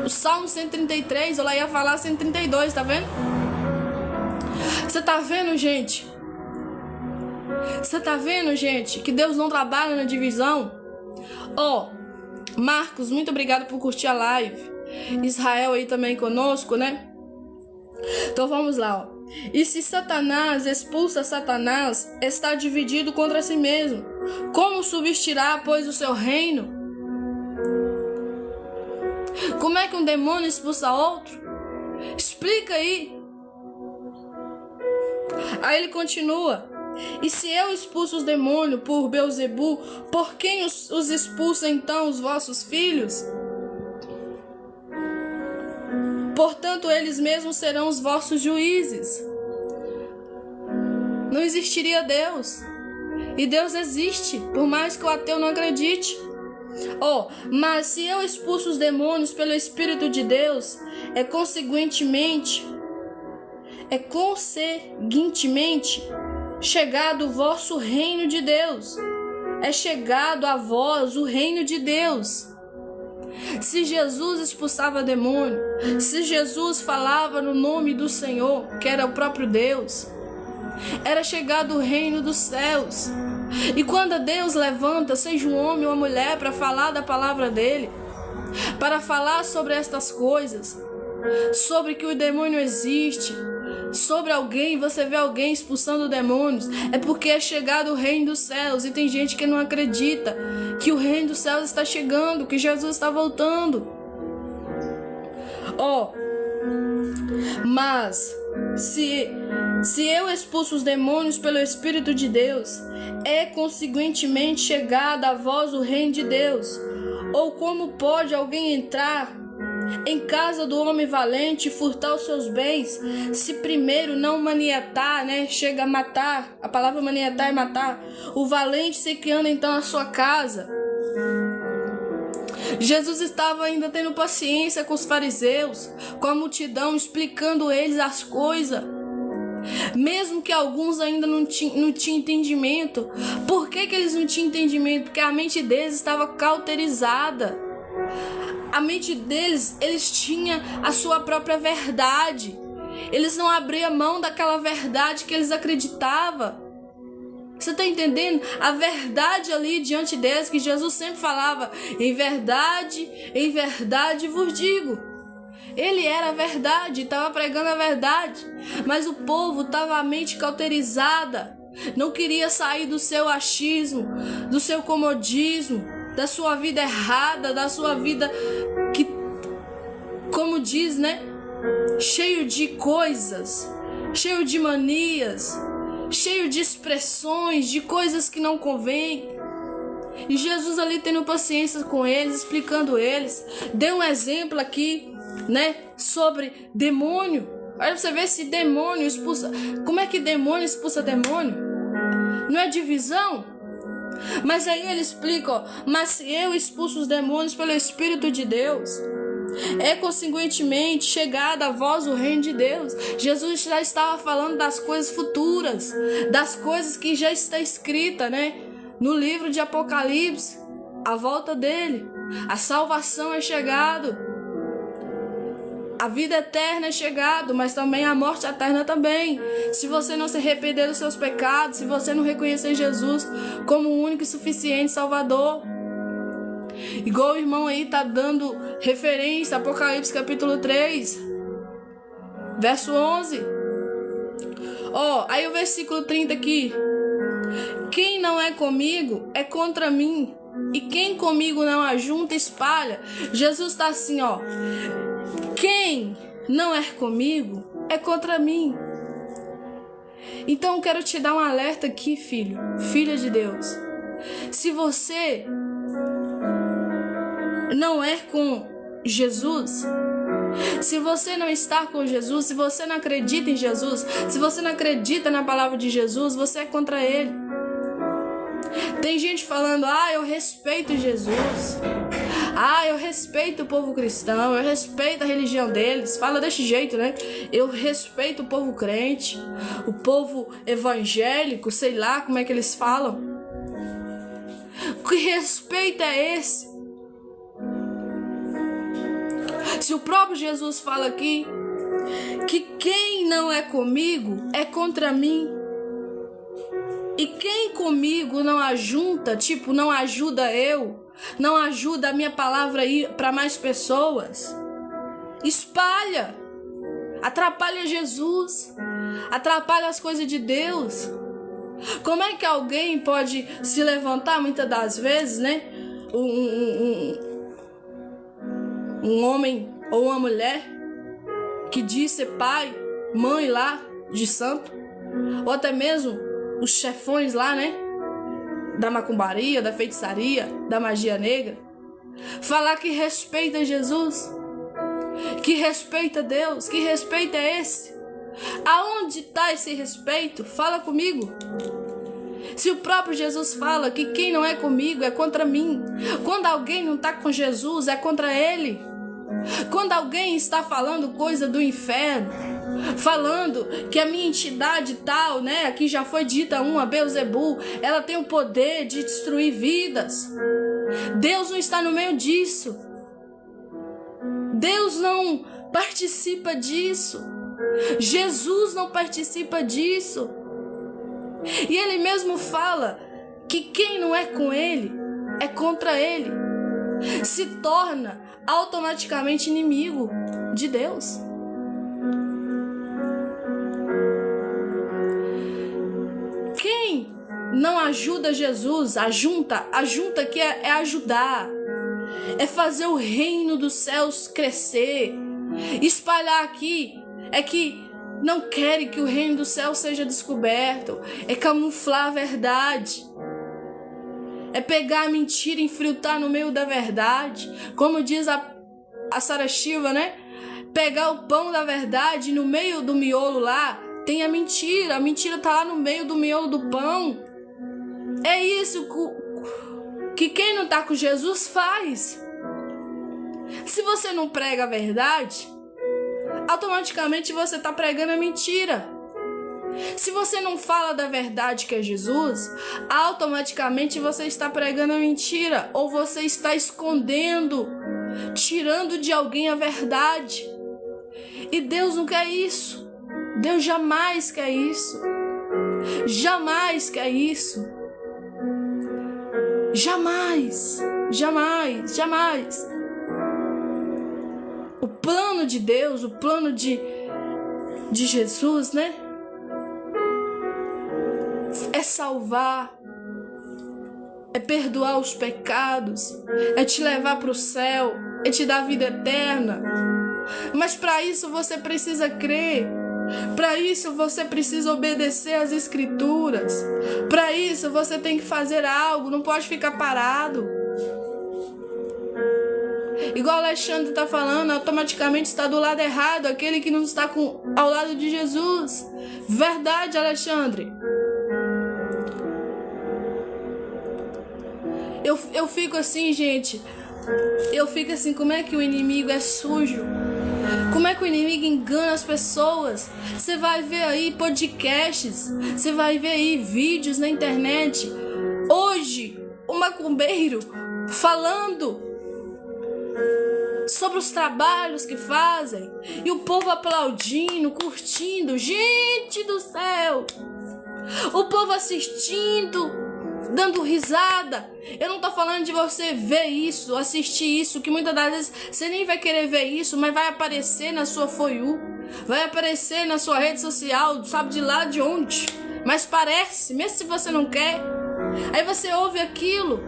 O Salmo 133, eu lá ia falar 132, tá vendo? Você tá vendo, gente? Você tá vendo, gente, que Deus não trabalha na divisão? Marcos, muito obrigado por curtir a live. Israel aí também conosco, né? Então vamos lá, E se Satanás expulsa Satanás, está dividido contra si mesmo. Como subsistirá, pois, o seu reino? Como é que um demônio expulsa outro? Explica aí. Aí ele continua: e se eu expulso os demônios por Beelzebu, por quem os expulsa então os vossos filhos? Portanto, eles mesmos serão os vossos juízes. Não existiria Deus. E Deus existe, por mais que o ateu não acredite. Mas se eu expulso os demônios pelo Espírito de Deus, é conseguintemente chegado o vosso reino de Deus. É chegado a vós o reino de Deus. Se Jesus expulsava demônio, se Jesus falava no nome do Senhor, que era o próprio Deus, era chegado o reino dos céus. E quando Deus levanta, seja um homem ou uma mulher, para falar da palavra dele, para falar sobre estas coisas, sobre que o demônio existe, sobre alguém, você vê alguém expulsando demônios, é porque é chegado o reino dos céus. E tem gente que não acredita que o reino dos céus está chegando, que Jesus está voltando. Mas se eu expulso os demônios pelo Espírito de Deus, é conseguintemente chegado a vós o reino de Deus. Ou como pode alguém entrar em casa do homem valente e furtar os seus bens, se primeiro não manietar, chega a matar? A palavra manietar é matar. O valente sequeando então a sua casa. Jesus estava ainda tendo paciência com os fariseus, com a multidão, explicando eles as coisas. Mesmo que alguns ainda não tinham entendimento. Por que eles não tinham entendimento? Porque a mente deles estava cauterizada. A mente deles, eles tinham a sua própria verdade. Eles não abriam mão daquela verdade que eles acreditavam. Você está entendendo? A verdade ali diante deles, que Jesus sempre falava, em verdade vos digo. Ele era a verdade, estava pregando a verdade, mas o povo estava a mente cauterizada, não queria sair do seu achismo, do seu comodismo, da sua vida errada, da sua vida que, como diz, né, cheio de coisas, cheio de manias, cheio de expressões, de coisas que não convêm. E Jesus ali tendo paciência com eles, explicando eles, deu um exemplo aqui, né, sobre demônio. Olha pra você ver se demônio expulsa. Como é que demônio expulsa demônio? Não é divisão? Mas aí ele explica, ó, mas se eu expulso os demônios pelo Espírito de Deus, é consequentemente chegada a vós o reino de Deus. Jesus já estava falando das coisas futuras, das coisas que já está escrita, né, no livro de Apocalipse, a volta dele, a salvação é chegado, a vida eterna é chegado, mas também a morte eterna também. Se você não se arrepender dos seus pecados, se você não reconhecer Jesus como o único e suficiente Salvador. Igual o irmão aí tá dando referência, Apocalipse capítulo 3, verso 11. Ó, aí o versículo 30 aqui. Quem não é comigo é contra mim, e quem comigo não ajunta, espalha. Jesus tá assim, ó. Quem não é comigo é contra mim. Então eu quero te dar um alerta aqui, filho, filha de Deus. Se você não é com Jesus, se você não está com Jesus, se você não acredita em Jesus, se você não acredita na palavra de Jesus, você é contra Ele. Tem gente falando, eu respeito Jesus, eu respeito o povo cristão, eu respeito a religião deles, fala desse jeito, né? Eu respeito o povo crente, o povo evangélico, sei lá como é que eles falam. Que respeito é esse? Se o próprio Jesus fala aqui que quem não é comigo é contra mim, e quem comigo não ajunta, tipo, não ajuda eu, não ajuda a minha palavra ir para mais pessoas, espalha, atrapalha Jesus, atrapalha as coisas de Deus. Como é que alguém pode se levantar muitas das vezes, né? Um homem ou uma mulher que diz ser pai, mãe lá de santo, ou até mesmo os chefões lá, né, da macumbaria, da feitiçaria, da magia negra, falar que respeita Jesus, que respeita Deus, que respeito é esse? Aonde está esse respeito? Fala comigo. Se o próprio Jesus fala que quem não é comigo é contra mim, quando alguém não está com Jesus é contra ele. Quando alguém está falando coisa do inferno, falando que a minha entidade tal, né, aqui já foi dita uma, Beelzebul, ela tem o poder de destruir vidas, Deus não está no meio disso. Deus não participa disso. Jesus não participa disso. E ele mesmo fala que quem não é com ele é contra ele, se torna automaticamente inimigo de Deus. Quem não ajuda Jesus, ajunta que é ajudar, é fazer o reino dos céus crescer, espalhar aqui, é que não querem que o reino do céu seja descoberto, é camuflar a verdade, é pegar a mentira e infiltrar no meio da verdade, como diz a Sarah Shiva, né? Pegar o pão da verdade, no meio do miolo lá tem a mentira tá lá no meio do miolo do pão. É isso que quem não tá com Jesus faz. Se você não prega a verdade, automaticamente você está pregando a mentira. Se você não fala da verdade que é Jesus, automaticamente você está pregando a mentira, ou você está escondendo, tirando de alguém a verdade. E Deus não quer isso. Deus jamais quer isso. jamais quer isso. Jamais, jamais, jamais. O plano de Deus, o plano de Jesus, né? É salvar, é perdoar os pecados, é te levar para o céu, é te dar vida eterna. Mas para isso você precisa crer. Para isso você precisa obedecer às Escrituras. Para isso você tem que fazer algo, não pode ficar parado. Igual o Alexandre está falando, automaticamente está do lado errado, aquele que não está ao lado de Jesus. Verdade, Alexandre. Eu fico assim, gente. Eu fico assim, como é que o inimigo é sujo? Como é que o inimigo engana as pessoas? Você vai ver aí podcasts, você vai ver aí vídeos na internet. Hoje, o macumbeiro falando sobre os trabalhos que fazem e o povo aplaudindo, curtindo. Gente do céu! O povo assistindo, dando risada. Eu não tô falando de você ver isso, assistir isso, que muitas das vezes você nem vai querer ver isso, mas vai aparecer na sua For You, vai aparecer na sua rede social, sabe de lá de onde, mas parece, mesmo se você não quer. Aí você ouve aquilo,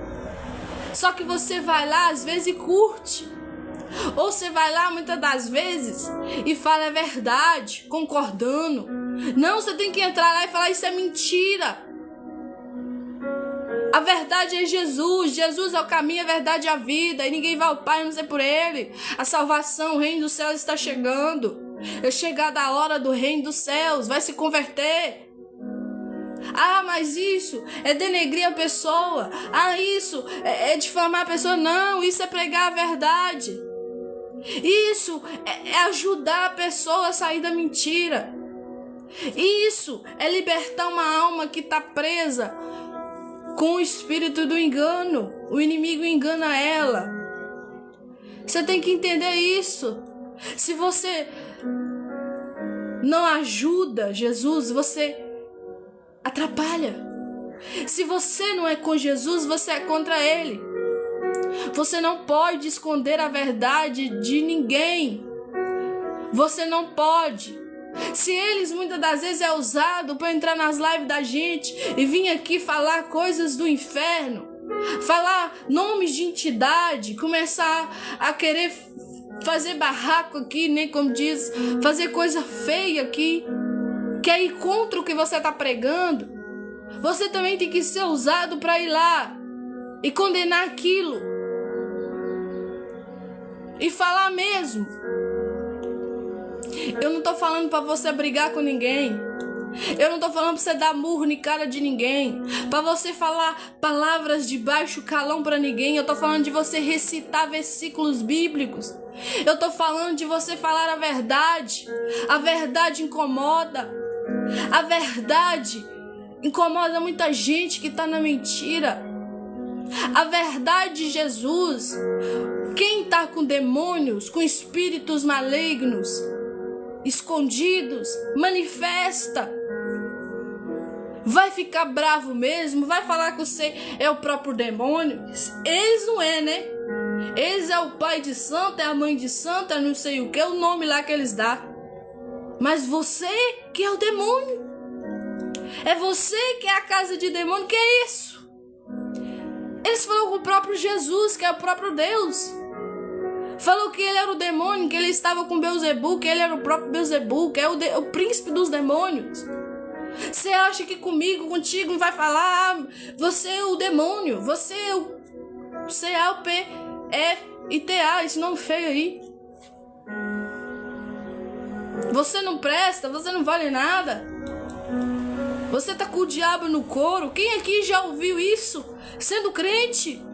só que você vai lá às vezes e curte, ou você vai lá muitas das vezes e fala a verdade, concordando. Não, você tem que entrar lá e falar: isso é mentira. A verdade é Jesus. Jesus é o caminho, a verdade e a vida. E ninguém vai ao Pai a não ser por Ele. A salvação, o reino dos céus está chegando. É chegada a hora do reino dos céus. Vai se converter. Ah, mas isso é denegrir a pessoa. Ah, isso é difamar a pessoa. Não, isso é pregar a verdade. Isso é ajudar a pessoa a sair da mentira. Isso é libertar uma alma que está presa com o espírito do engano. O inimigo engana ela. Você tem que entender isso. Se você não ajuda Jesus, você atrapalha. Se você não é com Jesus, você é contra Ele. Você não pode esconder a verdade de ninguém. Você não pode. Se eles muitas das vezes é usado para entrar nas lives da gente e vir aqui falar coisas do inferno, falar nomes de entidade, começar a querer fazer barraco aqui, nem como diz, fazer coisa feia aqui, que é ir contra o que você está pregando, você também tem que ser usado para ir lá e condenar aquilo e falar mesmo. Eu não tô falando pra você brigar com ninguém. Eu não tô falando pra você dar murro na cara de ninguém, pra você falar palavras de baixo calão pra ninguém. Eu tô falando de você recitar versículos bíblicos. Eu tô falando de você falar a verdade. A verdade incomoda. A verdade incomoda muita gente que tá na mentira. A verdade de Jesus. Quem tá com demônios, com espíritos malignos escondidos, manifesta. Vai ficar bravo mesmo? Vai falar que você é o próprio demônio? Eles não é, né? Eles é o pai de santo, é a mãe de santo, é não sei o que, o nome lá que eles dão. Mas você que é o demônio. É você que é a casa de demônio. Que é isso? Eles falaram com o próprio Jesus, que é o próprio Deus. Falou que ele era o demônio, que ele estava com Beelzebu, que ele era o próprio Beelzebu, que é o príncipe dos demônios. Você acha que comigo, contigo, não vai falar? Você é o demônio, você é o C-A-P-E-I-T-A, esse nome feio aí. Você não presta, você não vale nada. Você tá com o diabo no couro. Quem aqui já ouviu isso? Sendo crente?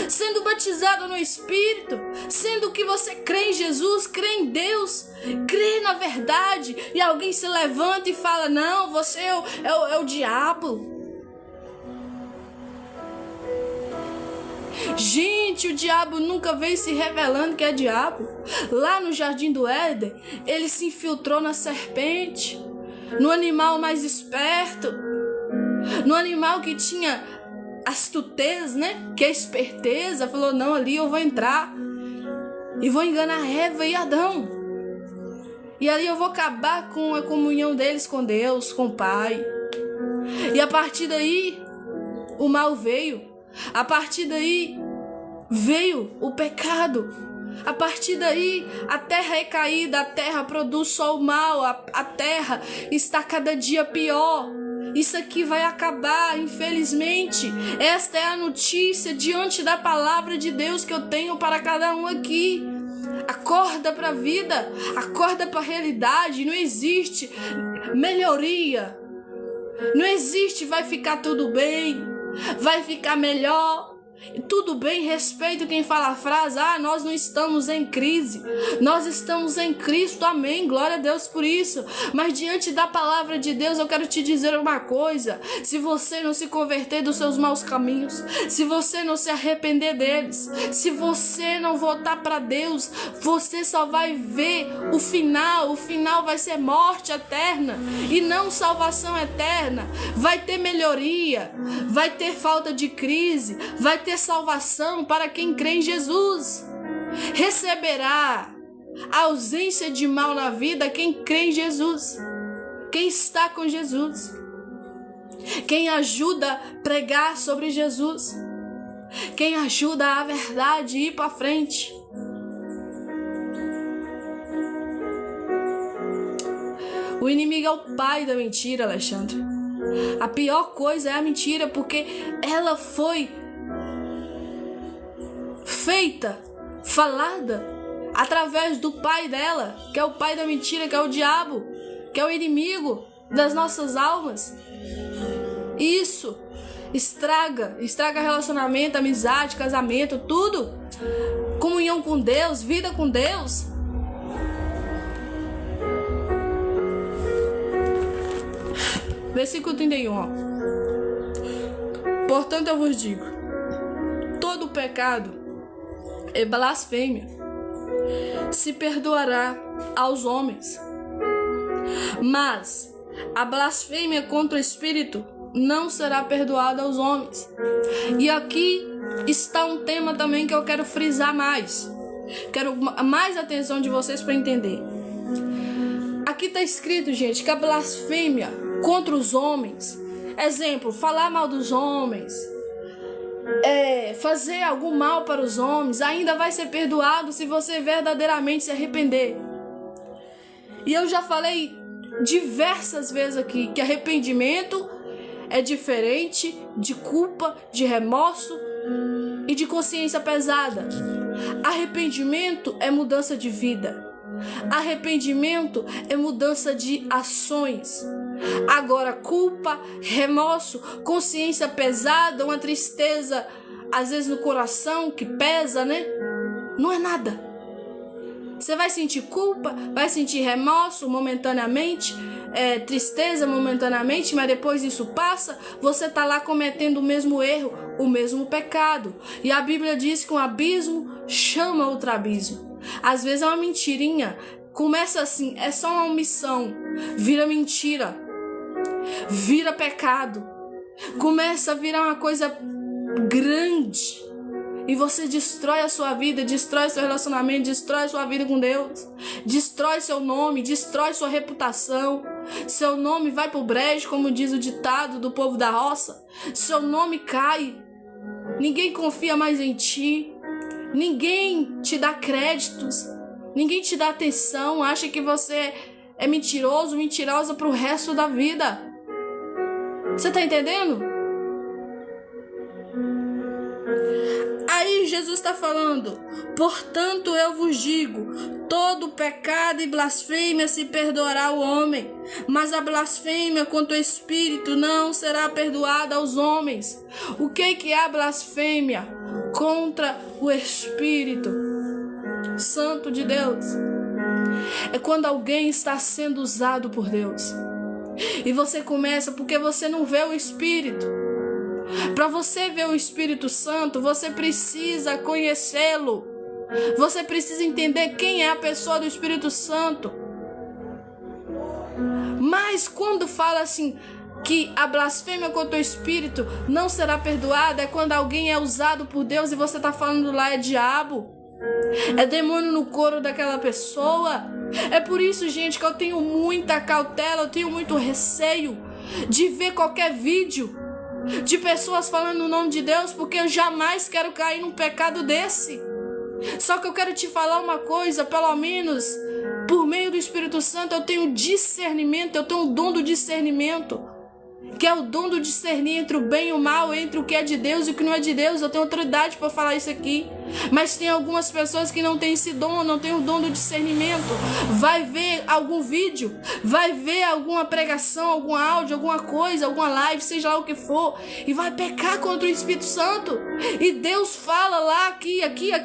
Sendo batizado no Espírito, sendo que você crê em Jesus, crê em Deus, crê na verdade, e alguém se levanta e fala: não, você é o diabo. Gente, o diabo nunca veio se revelando que é diabo. Lá no Jardim do Éden, ele se infiltrou na serpente. no animal mais esperto, no animal que tinha astutez, né? Que é esperteza. Falou, não, ali eu vou entrar e vou enganar Eva e Adão. E ali eu vou acabar com a comunhão deles com Deus, com o Pai. E a partir daí, o mal veio. A partir daí, veio o pecado. A partir daí, a terra é caída, a terra produz só o mal, a terra está cada dia pior. Isso aqui vai acabar, infelizmente. Esta é a notícia diante da palavra de Deus que eu tenho para cada um aqui. Acorda para a vida, acorda para a realidade. Não existe melhoria, não existe vai ficar tudo bem, vai ficar melhor. Tudo bem, respeito quem fala a frase, nós não estamos em crise, nós estamos em Cristo, amém, glória a Deus por isso. Mas diante da palavra de Deus eu quero te dizer uma coisa: se você não se converter dos seus maus caminhos, se você não se arrepender deles, se você não voltar para Deus, você só vai ver o final vai ser morte eterna e não salvação eterna. Vai ter melhoria, vai ter falta de crise, vai ter salvação para quem crê em Jesus. Receberá a ausência de mal na vida quem crê em Jesus, quem está com Jesus, quem ajuda a pregar sobre Jesus, quem ajuda a verdade ir para frente. O inimigo é o pai da mentira, Alexandre. A pior coisa é a mentira, porque ela foi feita, falada através do pai dela, que é o pai da mentira, que é o diabo, que é o inimigo das nossas almas. Isso estraga relacionamento, amizade, casamento, tudo. Comunhão com Deus, vida com Deus. Versículo 31, ó. Portanto eu vos digo, todo pecado e blasfêmia se perdoará aos homens, mas a blasfêmia contra o Espírito não será perdoada aos homens. E aqui está um tema também que eu quero frisar mais. Quero mais atenção de vocês para entender. Aqui está escrito, gente, que a blasfêmia contra os homens, exemplo, falar mal dos homens, fazer algum mal para os homens, ainda vai ser perdoado se você verdadeiramente se arrepender. E eu já falei diversas vezes aqui que arrependimento é diferente de culpa, de remorso e de consciência pesada. Arrependimento é mudança de vida. Arrependimento é mudança de ações. Agora, culpa, remorso, consciência pesada, uma tristeza, às vezes no coração, que pesa, né? Não é nada. Você vai sentir culpa, vai sentir remorso momentaneamente, tristeza momentaneamente, mas depois isso passa, você está lá cometendo o mesmo erro, o mesmo pecado. E a Bíblia diz que um abismo chama outro abismo. Às vezes é uma mentirinha, começa assim, é só uma omissão, vira mentira, vira pecado, começa a virar uma coisa grande e você destrói a sua vida, destrói seu relacionamento, destrói sua vida com Deus, destrói seu nome, destrói sua reputação. Seu nome vai pro brejo, como diz o ditado do povo da roça. Seu nome cai, ninguém confia mais em ti, ninguém te dá créditos, ninguém te dá atenção, acha que você é mentiroso, mentirosa pro resto da vida. Você tá entendendo? Aí Jesus está falando: portanto eu vos digo, todo pecado e blasfêmia se perdoará ao homem, mas a blasfêmia contra o Espírito não será perdoada aos homens. O que é a blasfêmia contra o Espírito Santo de Deus? É quando alguém está sendo usado por Deus e você começa, porque você não vê o Espírito. Para você ver o Espírito Santo, você precisa conhecê-lo. Você precisa entender quem é a pessoa do Espírito Santo. Mas quando fala assim, que a blasfêmia contra o Espírito não será perdoada, é quando alguém é usado por Deus e você está falando lá é diabo, é demônio no couro daquela pessoa. É por isso, gente, que eu tenho muita cautela, eu tenho muito receio de ver qualquer vídeo de pessoas falando no nome de Deus, porque eu jamais quero cair num pecado desse. Só que eu quero te falar uma coisa, pelo menos por meio do Espírito Santo eu tenho discernimento, eu tenho o dom do discernimento, que é o dom do discernir entre o bem e o mal, entre o que é de Deus e o que não é de Deus. Eu tenho autoridade para falar isso aqui. Mas tem algumas pessoas que não têm esse dom, não têm o dom do discernimento. Vai ver algum vídeo, vai ver alguma pregação, algum áudio, alguma coisa, alguma live, seja lá o que for, e vai pecar contra o Espírito Santo. E Deus fala lá, aqui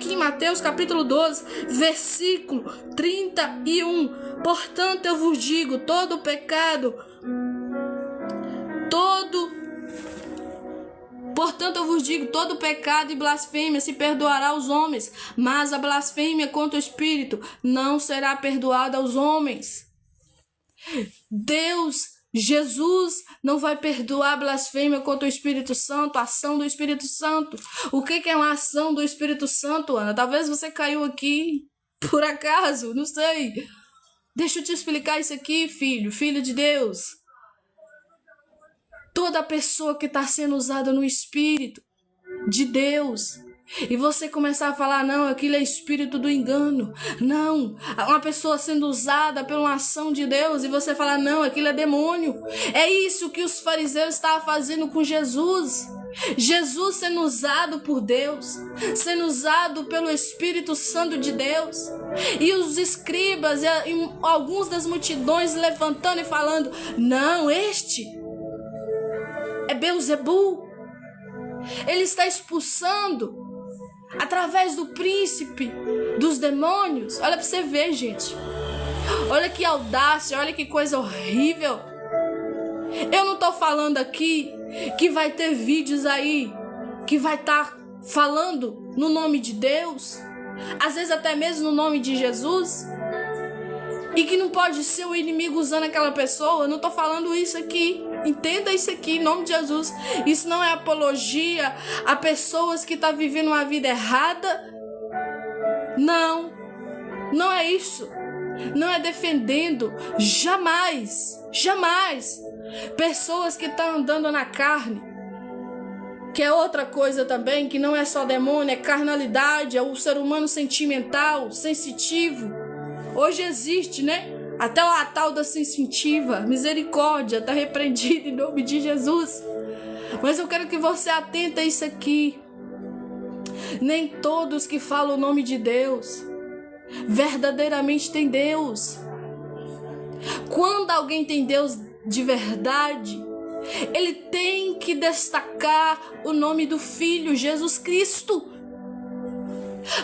em Mateus capítulo 12, versículo 31. Portanto eu vos digo, todo pecado e blasfêmia se perdoará aos homens, mas a blasfêmia contra o Espírito não será perdoada aos homens. Jesus não vai perdoar a blasfêmia contra o Espírito Santo, a ação do Espírito Santo. O que é uma ação do Espírito Santo, Ana? Talvez você caiu aqui por acaso, não sei. Deixa eu te explicar isso aqui, filho de Deus. Toda pessoa que está sendo usada no Espírito de Deus, e você começar a falar, não, aquilo é espírito do engano. Não, uma pessoa sendo usada pela uma ação de Deus, e você falar, não, aquilo é demônio. É isso que os fariseus estavam fazendo com Jesus. Jesus sendo usado por Deus, sendo usado pelo Espírito Santo de Deus, e os escribas e alguns das multidões levantando e falando, não, este é Beelzebul. Ele está expulsando através do príncipe dos demônios. Olha para você ver, gente. Olha que audácia, olha que coisa horrível. Eu não estou falando aqui que vai ter vídeos aí que vai estar falando no nome de Deus, às vezes até mesmo no nome de Jesus, e que não pode ser o inimigo usando aquela pessoa. Eu não estou falando isso aqui. Entenda isso aqui, em nome de Jesus. Isso não é apologia a pessoas que estão vivendo uma vida errada. Não é isso. Não é defendendo, jamais, pessoas que estão andando na carne, que é outra coisa também, que não é só demônio, é carnalidade, é o ser humano sentimental, sensitivo. Hoje existe, né? Até a tal da sensitiva, misericórdia, está repreendida em nome de Jesus. Mas eu quero que você atente a isso aqui. Nem todos que falam o nome de Deus verdadeiramente têm Deus. Quando alguém tem Deus de verdade, ele tem que destacar o nome do Filho, Jesus Cristo.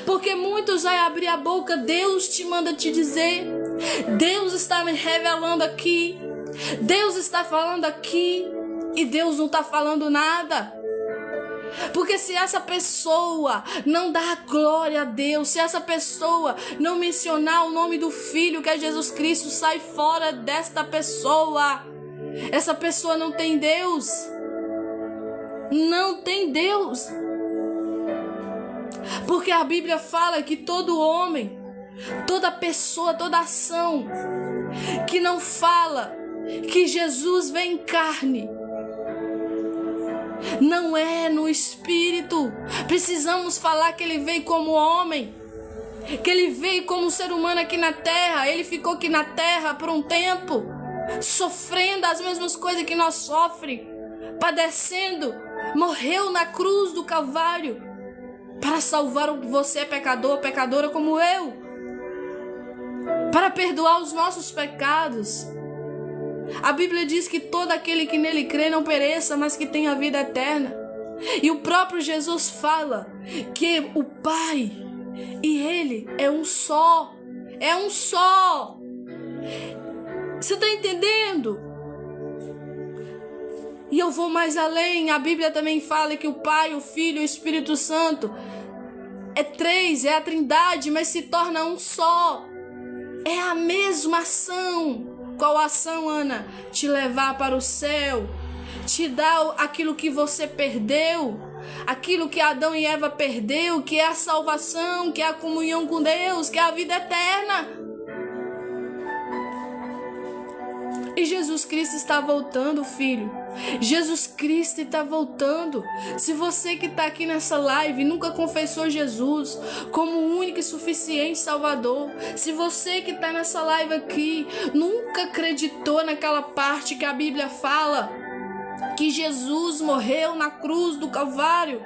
Porque muitos vão abrir a boca, Deus te manda te dizer, Deus está me revelando aqui, Deus está falando aqui, e Deus não está falando nada. Porque se essa pessoa não dá glória a Deus, se essa pessoa não mencionar o nome do Filho, que é Jesus Cristo, sai fora desta pessoa. Essa pessoa não tem Deus. Não tem Deus. Porque a Bíblia fala que todo homem, toda pessoa, toda ação que não fala que Jesus vem em carne, não é no Espírito. Precisamos falar que ele veio como homem, que ele veio como um ser humano aqui na terra. Ele ficou aqui na terra por um tempo, sofrendo as mesmas coisas que nós sofremos, padecendo, morreu na cruz do Calvário para salvar você, pecador, pecadora como eu, para perdoar os nossos pecados. A Bíblia diz que todo aquele que nele crê não pereça, mas que tenha vida eterna. E o próprio Jesus fala que o Pai e ele é um só. É um só. Você está entendendo? E eu vou mais além. A Bíblia também fala que o Pai, o Filho e o Espírito Santo é três, é a Trindade, mas se torna um só. É a mesma ação. Qual ação, Ana? Te levar para o céu, te dar aquilo que você perdeu, aquilo que Adão e Eva perdeu, que é a salvação, que é a comunhão com Deus, que é a vida eterna. E Jesus Cristo está voltando, filho. Jesus Cristo está voltando. Se você que está aqui nessa live nunca confessou Jesus como o único e suficiente Salvador, se você que está nessa live aqui nunca acreditou naquela parte que a Bíblia fala que Jesus morreu na cruz do Calvário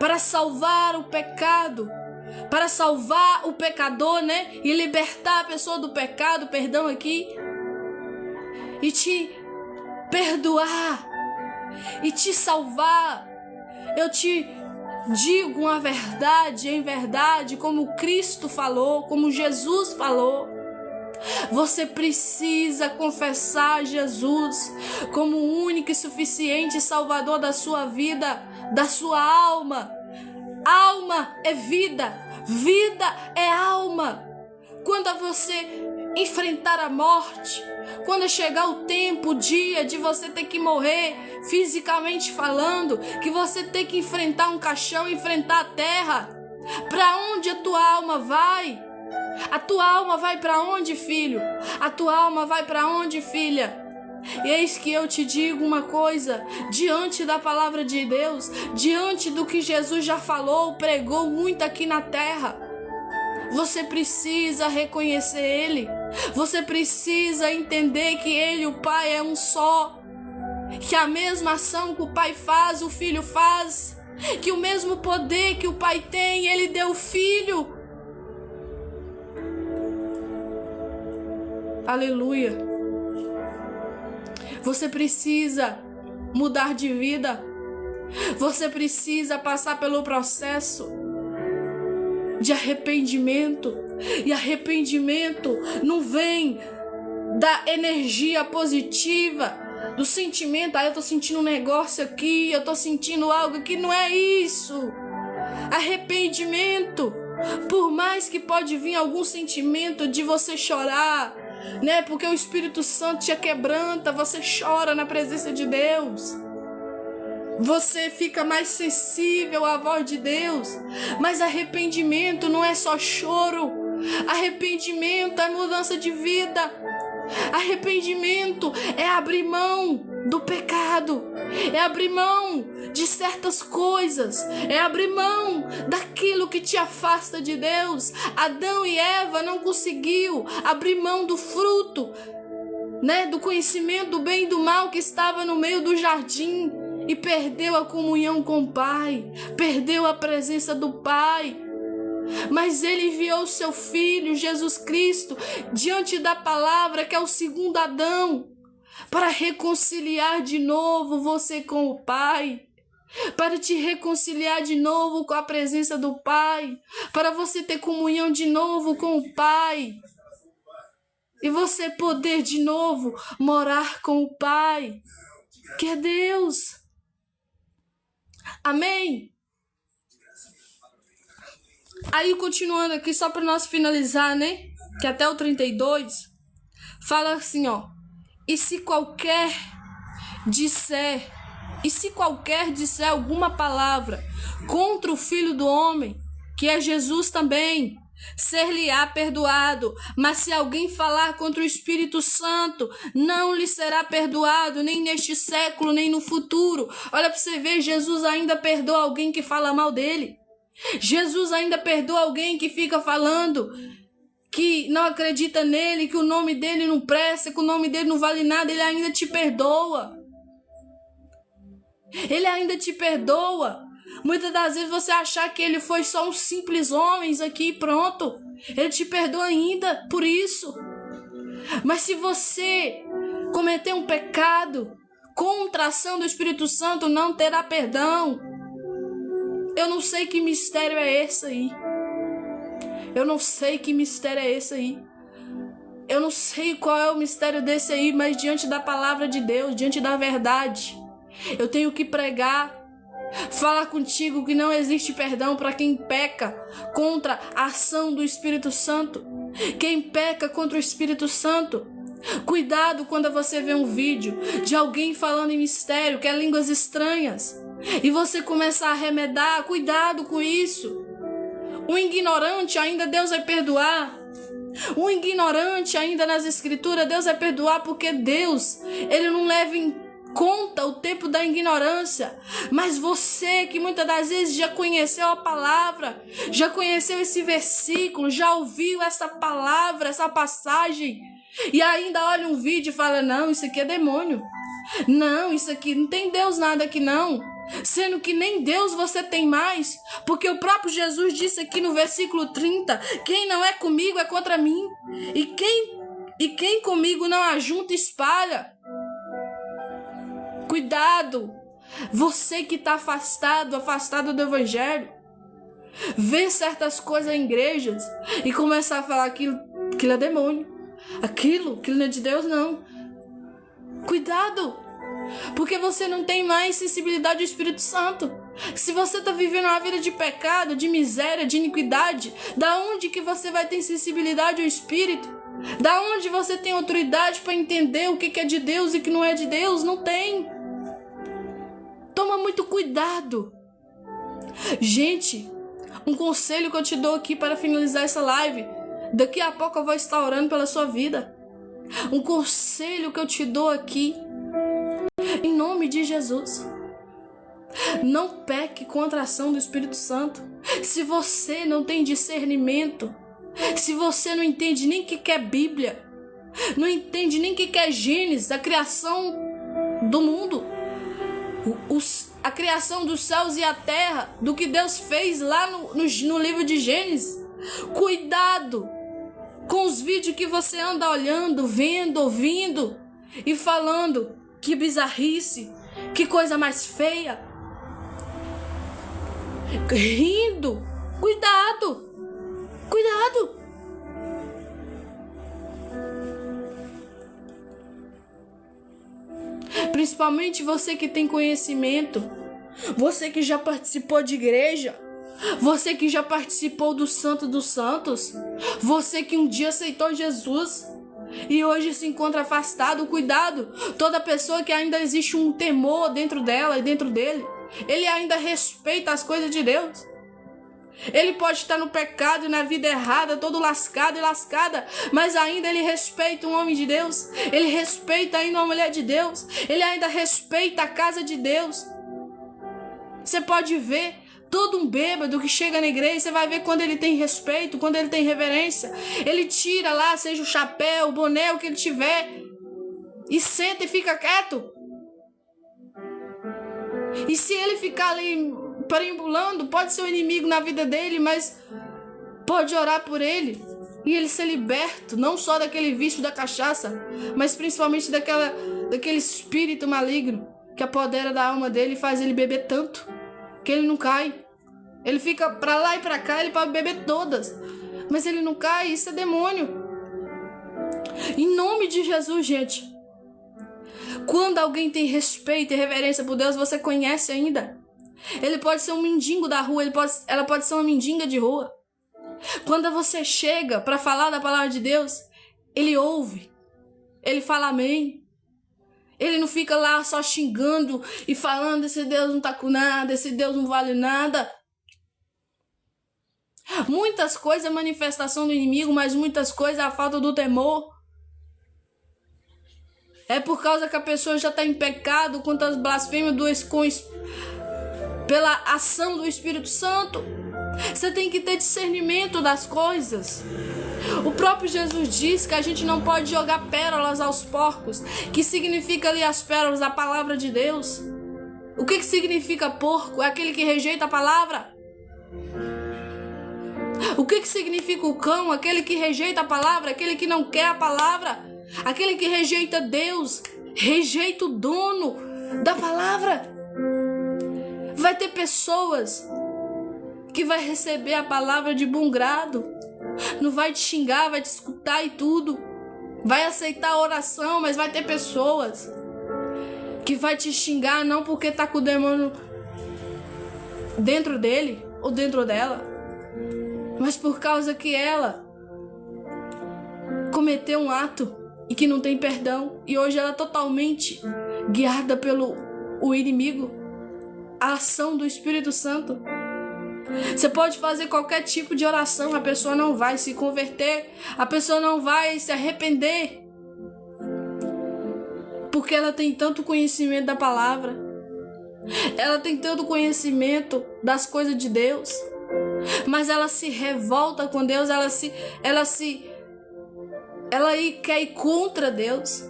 para salvar o pecado, para salvar o pecador, né? E libertar a pessoa do pecado, perdão aqui, e te perdoar e te salvar. Eu te digo uma verdade em verdade, como Cristo falou, como Jesus falou. Você precisa confessar Jesus como o único e suficiente Salvador da sua vida, da sua alma. Alma é vida, vida é alma. Quando você enfrentar a morte, quando chegar o tempo, o dia de você ter que morrer, fisicamente falando, que você ter que enfrentar um caixão, enfrentar a terra, para onde a tua alma vai? A tua alma vai para onde, filho? A tua alma vai para onde, filha? E eis que eu te digo uma coisa, diante da palavra de Deus, diante do que Jesus já falou, pregou muito aqui na terra, você precisa reconhecer Ele. Você precisa entender que Ele, o Pai, é um só. Que a mesma ação que o Pai faz, o Filho faz. Que o mesmo poder que o Pai tem, Ele deu o Filho. Aleluia. Você precisa mudar de vida. Você precisa passar pelo processo de arrependimento. E arrependimento não vem da energia positiva, do sentimento, eu tô sentindo um negócio aqui, eu tô sentindo algo aqui. Não é isso. Arrependimento, por mais que pode vir algum sentimento de você chorar, né? Porque o Espírito Santo te quebranta, você chora na presença de Deus. Você fica mais sensível à voz de Deus. Mas arrependimento não é só choro. Arrependimento é mudança de vida. Arrependimento é abrir mão do pecado. É abrir mão de certas coisas. É abrir mão daquilo que te afasta de Deus. Adão e Eva não conseguiu abrir mão do fruto, né, do conhecimento do bem e do mal que estava no meio do jardim. E perdeu a comunhão com o Pai, perdeu a presença do Pai. Mas Ele enviou o seu Filho, Jesus Cristo, diante da palavra, que é o segundo Adão, para reconciliar de novo você com o Pai, para te reconciliar de novo com a presença do Pai, para você ter comunhão de novo com o Pai, e você poder de novo morar com o Pai, que é Deus. Amém? Aí, continuando aqui, só para nós finalizar, né? Que até o 32 fala assim, ó. E se qualquer disser alguma palavra contra o Filho do Homem, que é Jesus também, ser-lhe-á perdoado. Mas se alguém falar contra o Espírito Santo, não lhe será perdoado, nem neste século, nem no futuro. Olha para você ver, Jesus ainda perdoa alguém que fala mal dele. Jesus ainda perdoa alguém que fica falando que não acredita nele, que o nome dele não presta, que o nome dele não vale nada. Ele ainda te perdoa. Ele ainda te perdoa. Muitas das vezes você achar que ele foi só um simples homem aqui e pronto. Ele te perdoa ainda por isso. Mas se você cometer um pecado contra a ação do Espírito Santo, não terá perdão. Eu não sei que mistério é esse aí. Eu não sei que mistério é esse aí. Eu não sei qual é o mistério desse aí, mas diante da palavra de Deus, diante da verdade, eu tenho que pregar, falar contigo que não existe perdão para quem peca contra a ação do Espírito Santo. Quem peca contra o Espírito Santo Cuidado quando você vê um vídeo de alguém falando em mistério, que é línguas estranhas, e você começa a arremedar. Cuidado com isso. O ignorante ainda Deus vai perdoar. O ignorante ainda nas escrituras Deus vai perdoar, porque Deus, Ele não leva em conta o tempo da ignorância. Mas você que muitas das vezes já conheceu a palavra, já conheceu esse versículo, já ouviu essa palavra, essa passagem, e ainda olha um vídeo e fala: não, isso aqui é demônio. Não, isso aqui não tem Deus nada aqui não. Sendo que nem Deus você tem mais, porque o próprio Jesus disse aqui no versículo 30, quem não é comigo é contra mim, e quem comigo não ajunta espalha. Cuidado, você que está afastado do evangelho, vê certas coisas em igrejas e começar a falar aquilo é demônio, aquilo não é de Deus não. Cuidado, porque você não tem mais sensibilidade ao Espírito Santo. Se você está vivendo uma vida de pecado, de miséria, de iniquidade, da onde que você vai ter sensibilidade ao Espírito? Da onde você tem autoridade para entender o que é de Deus e o que não é de Deus? Não tem. Toma muito cuidado. Gente, um conselho que eu te dou aqui para finalizar essa live. Daqui a pouco eu vou estar orando pela sua vida. Um conselho que eu te dou aqui, em nome de Jesus: não peque contra a ação do Espírito Santo. Se você não tem discernimento, se você não entende nem o que é Bíblia, não entende nem o que é Gênesis, a criação do mundo, a criação dos céus e a terra, do que Deus fez lá no livro de Gênesis, cuidado com os vídeos que você anda olhando, vendo, ouvindo e falando: que bizarrice, que coisa mais feia, rindo. Cuidado, cuidado. Principalmente você que tem conhecimento, você que já participou de igreja, você que já participou do Santo dos Santos, você que um dia aceitou Jesus e hoje se encontra afastado. Cuidado, toda pessoa que ainda existe um temor dentro dela e dentro dele, ele ainda respeita as coisas de Deus. Ele pode estar no pecado e na vida errada, todo lascado e lascada, mas ainda ele respeita um homem de Deus, ele respeita ainda uma mulher de Deus, ele ainda respeita a casa de Deus. Você pode ver todo um bêbado que chega na igreja, você vai ver quando ele tem respeito, quando ele tem reverência. Ele tira lá, seja o chapéu, o boné, o que ele tiver, e senta e fica quieto. E se ele ficar ali perambulando, pode ser o inimigo na vida dele, mas pode orar por ele e ele ser liberto, não só daquele vício da cachaça, mas principalmente daquele espírito maligno que apodera da alma dele e faz ele beber tanto que ele não cai. Ele fica pra lá e pra cá, ele pode beber todas, mas ele não cai. Isso é demônio. Em nome de Jesus, gente, quando alguém tem respeito e reverência por Deus, você conhece ainda. Ele pode ser um mendigo da rua, ela pode ser uma mendiga de rua. Quando você chega para falar da palavra de Deus, ele ouve, ele fala amém. Ele não fica lá só xingando e falando: esse Deus não tá com nada, esse Deus não vale nada. Muitas coisas é manifestação do inimigo, mas muitas coisas é a falta do temor. É por causa que a pessoa já está em pecado contra as blasfêmias pela ação do Espírito Santo. Você tem que ter discernimento das coisas. O próprio Jesus diz que a gente não pode jogar pérolas aos porcos. Que significa ali as pérolas? A palavra de Deus. O que significa porco? É aquele que rejeita a palavra. O que significa o cão? Aquele que rejeita a palavra, aquele que não quer a palavra, aquele que rejeita Deus, rejeita o dono da palavra. Vai ter pessoas que vai receber a palavra de bom grado, não vai te xingar, vai te escutar e tudo, vai aceitar a oração, mas vai ter pessoas que vai te xingar não porque tá com o demônio dentro dele ou dentro dela, mas por causa que ela cometeu um ato e que não tem perdão, e hoje ela é totalmente guiada pelo o inimigo, a ação do Espírito Santo. Você pode fazer qualquer tipo de oração, a pessoa não vai se converter, a pessoa não vai se arrepender, porque ela tem tanto conhecimento da palavra, ela tem tanto conhecimento das coisas de Deus, mas ela se revolta com Deus, ela quer ir contra Deus.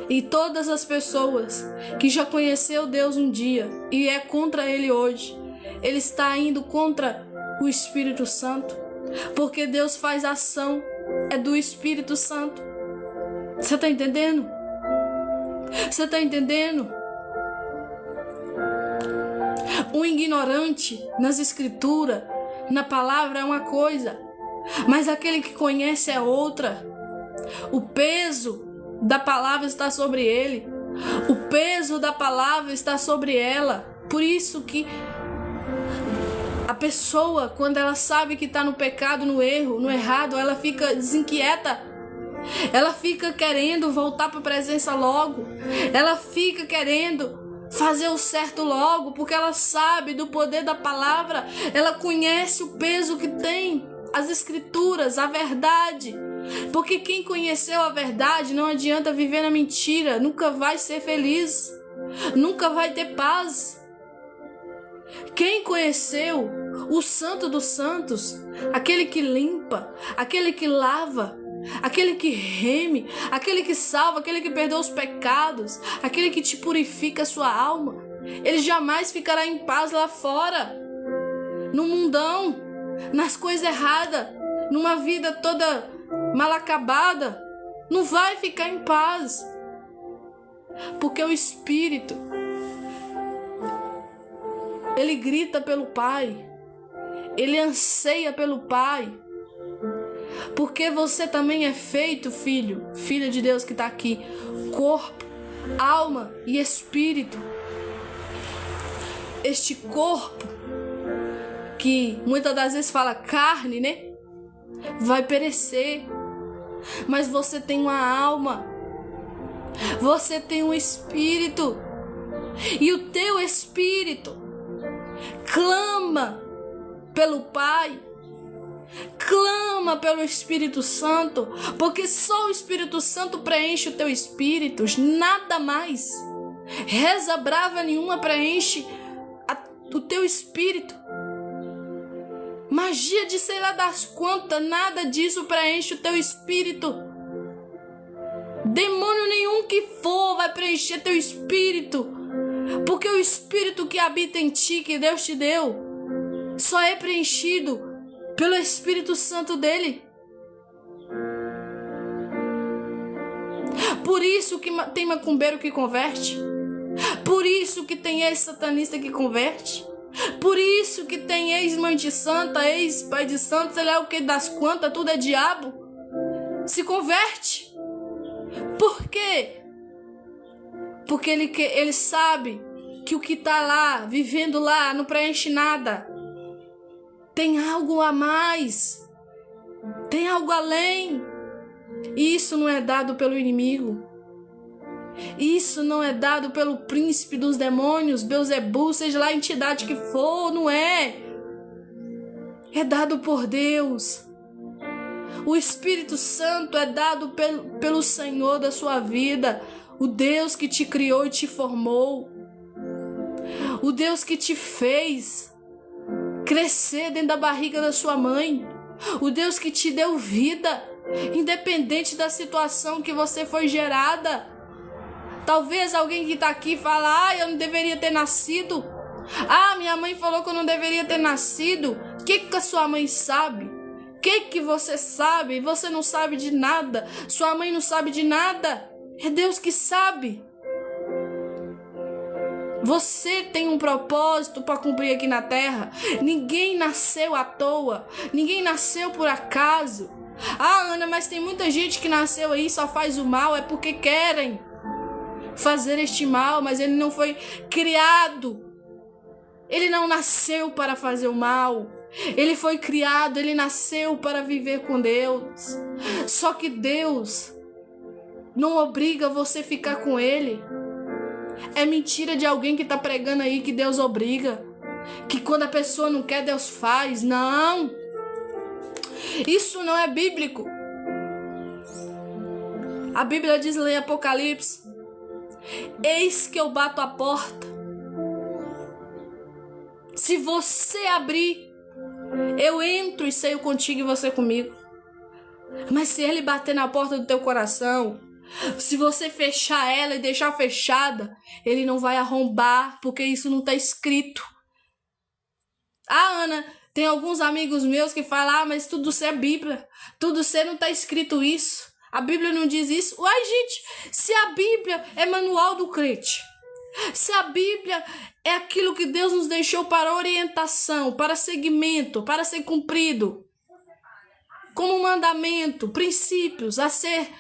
E todas as pessoas que já conheceu Deus um dia e é contra Ele hoje, ele está indo contra o Espírito Santo, porque Deus faz ação, é do Espírito Santo. Você está entendendo? Você está entendendo? Um ignorante nas escrituras, na palavra é uma coisa, mas aquele que conhece é outra. O peso da palavra está sobre ele, o peso da palavra está sobre ela. Por isso que a pessoa, quando ela sabe que está no pecado, no erro, no errado, ela fica desinquieta, ela fica querendo voltar para a presença logo, ela fica querendo fazer o certo logo, porque ela sabe do poder da palavra, ela conhece o peso que tem as escrituras, a verdade. Porque quem conheceu a verdade não adianta viver na mentira, nunca vai ser feliz, nunca vai ter paz. Quem conheceu o Santo dos Santos, aquele que limpa, aquele que lava, aquele que reme, aquele que salva, aquele que perdoa os pecados, aquele que te purifica a sua alma, ele jamais ficará em paz lá fora, no mundão, nas coisas erradas, numa vida toda mal acabada, não vai ficar em paz, porque o Espírito, ele grita pelo Pai, ele anseia pelo Pai, porque você também é feito, filho, filha de Deus que está aqui, corpo, alma e espírito. Este corpo, que muitas das vezes fala carne, né? Vai perecer, mas você tem uma alma, você tem um espírito, e o teu espírito clama pelo Pai, clama pelo Espírito Santo, porque só o Espírito Santo preenche o teu espírito, nada mais. Reza brava nenhuma preenche o teu espírito. Magia de sei lá das quantas, nada disso preenche o teu espírito. Demônio nenhum que for vai preencher teu espírito, porque o espírito que habita em ti, que Deus te deu, só é preenchido pelo Espírito Santo dele. Por isso que tem macumbeiro que converte, por isso que tem ex-satanista que converte, por isso que tem ex-mãe de santa, ex-pai de santo, sei lá o que das quantas, tudo é diabo, se converte. Por quê? Porque ele sabe que o que está lá, vivendo lá, não preenche nada. Tem algo a mais, tem algo além. E isso não é dado pelo inimigo, isso não é dado pelo príncipe dos demônios, Belzebu, seja lá a entidade que for, não é. É dado por Deus. O Espírito Santo é dado pelo Senhor da sua vida, o Deus que te criou e te formou, o Deus que te fez crescer dentro da barriga da sua mãe, o Deus que te deu vida, independente da situação que você foi gerada. Talvez alguém que está aqui fala: eu não deveria ter nascido, minha mãe falou que eu não deveria ter nascido. O que a sua mãe sabe? O que você sabe? Você não sabe de nada, sua mãe não sabe de nada, é Deus que sabe. Você tem um propósito para cumprir aqui na terra. Ninguém nasceu à toa, ninguém nasceu por acaso. Ana, mas tem muita gente que nasceu aí e só faz o mal, é porque querem fazer este mal, mas ele não foi criado, ele não nasceu para fazer o mal. Ele foi criado, ele nasceu para viver com Deus. Só que Deus não obriga você a ficar com ele. É mentira de alguém que está pregando aí que Deus obriga. Que quando a pessoa não quer, Deus faz. Não. Isso não é bíblico. A Bíblia diz lá em Apocalipse: eis que eu bato a porta. Se você abrir, eu entro e ceio contigo e você comigo. Mas se ele bater na porta do teu coração, se você fechar ela e deixar fechada, ele não vai arrombar, porque isso não está escrito. Ah, Ana, tem alguns amigos meus que falam: mas tudo isso é Bíblia, tudo isso não está escrito isso. A Bíblia não diz isso. Uai, gente, se a Bíblia é manual do crente, se a Bíblia é aquilo que Deus nos deixou para orientação, para seguimento, para ser cumprido, como mandamento, princípios a ser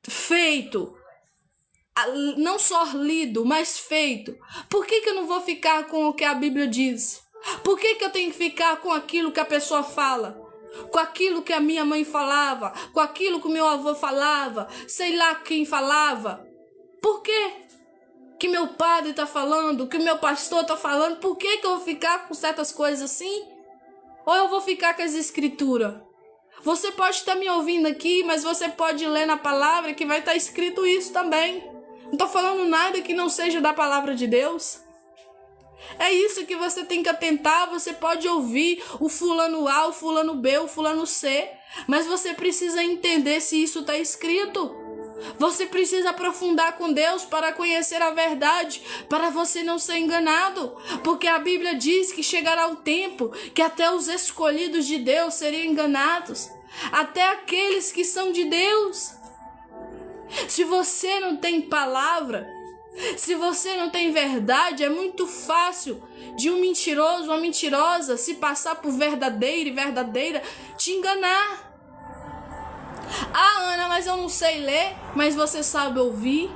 feito, não só lido, mas feito, por que eu não vou ficar com o que a Bíblia diz? Por que eu tenho que ficar com aquilo que a pessoa fala? Com aquilo que a minha mãe falava, com aquilo que o meu avô falava, sei lá quem falava? Por quê? Que meu padre está falando, que o meu pastor está falando, por que eu vou ficar com certas coisas assim? Ou eu vou ficar com as escrituras? Você pode estar me ouvindo aqui, mas você pode ler na palavra que vai estar escrito isso também. Não estou falando nada que não seja da palavra de Deus. É isso que você tem que atentar. Você pode ouvir o fulano A, o fulano B, o fulano C, mas você precisa entender se isso está escrito. Você precisa aprofundar com Deus para conhecer a verdade, para você não ser enganado, porque a Bíblia diz que chegará um tempo que até os escolhidos de Deus seriam enganados, até aqueles que são de Deus. Se você não tem palavra, se você não tem verdade, é muito fácil de um mentiroso, uma mentirosa se passar por verdadeiro e verdadeira te enganar. Ah, Ana, mas eu não sei ler, mas você sabe ouvir.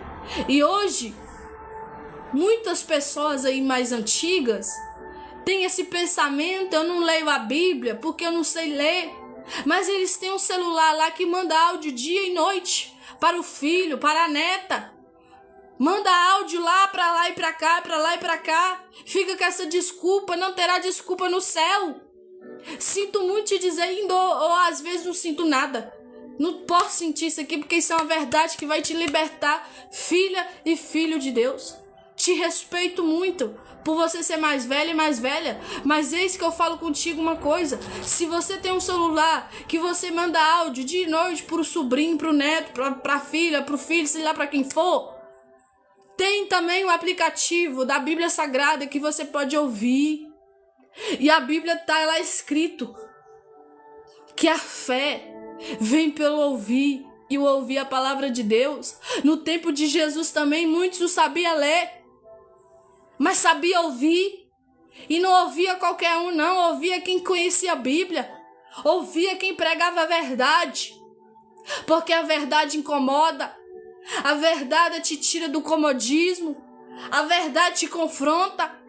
E hoje, muitas pessoas aí mais antigas têm esse pensamento: eu não leio a Bíblia porque eu não sei ler. Mas eles têm um celular lá que manda áudio dia e noite para o filho, para a neta. Manda áudio lá e para cá, para lá e para cá. Fica com essa desculpa, não terá desculpa no céu. Sinto muito te dizer, ou às vezes não sinto nada. Não posso sentir isso aqui, porque isso é uma verdade que vai te libertar, filha e filho de Deus. Te respeito muito por você ser mais velha e mais velha, mas eis que eu falo contigo uma coisa: se você tem um celular que você manda áudio de noite pro sobrinho, pro neto, pra filha, pro filho, sei lá pra quem for, tem também o aplicativo da Bíblia Sagrada que você pode ouvir. E a Bíblia tá lá escrito que a fé vem pelo ouvir, e o ouvir a palavra de Deus. No tempo de Jesus também muitos não sabiam ler, mas sabia ouvir. E não ouvia qualquer um não, ouvia quem conhecia a Bíblia, ouvia quem pregava a verdade, porque a verdade incomoda, a verdade te tira do comodismo, a verdade te confronta,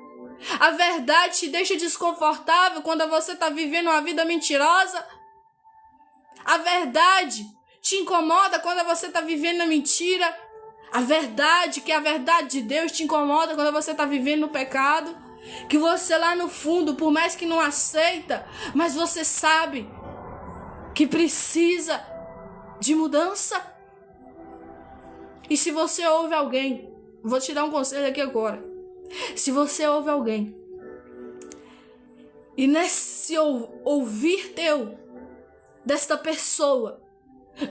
a verdade te deixa desconfortável quando você está vivendo uma vida mentirosa. A verdade te incomoda quando você está vivendo a mentira. A verdade, que é a verdade de Deus, te incomoda quando você está vivendo no pecado. Que você lá no fundo, por mais que não aceita, mas você sabe que precisa de mudança. E se você ouve alguém, vou te dar um conselho aqui agora. Se você ouve alguém e nesse ouvir teu, desta pessoa,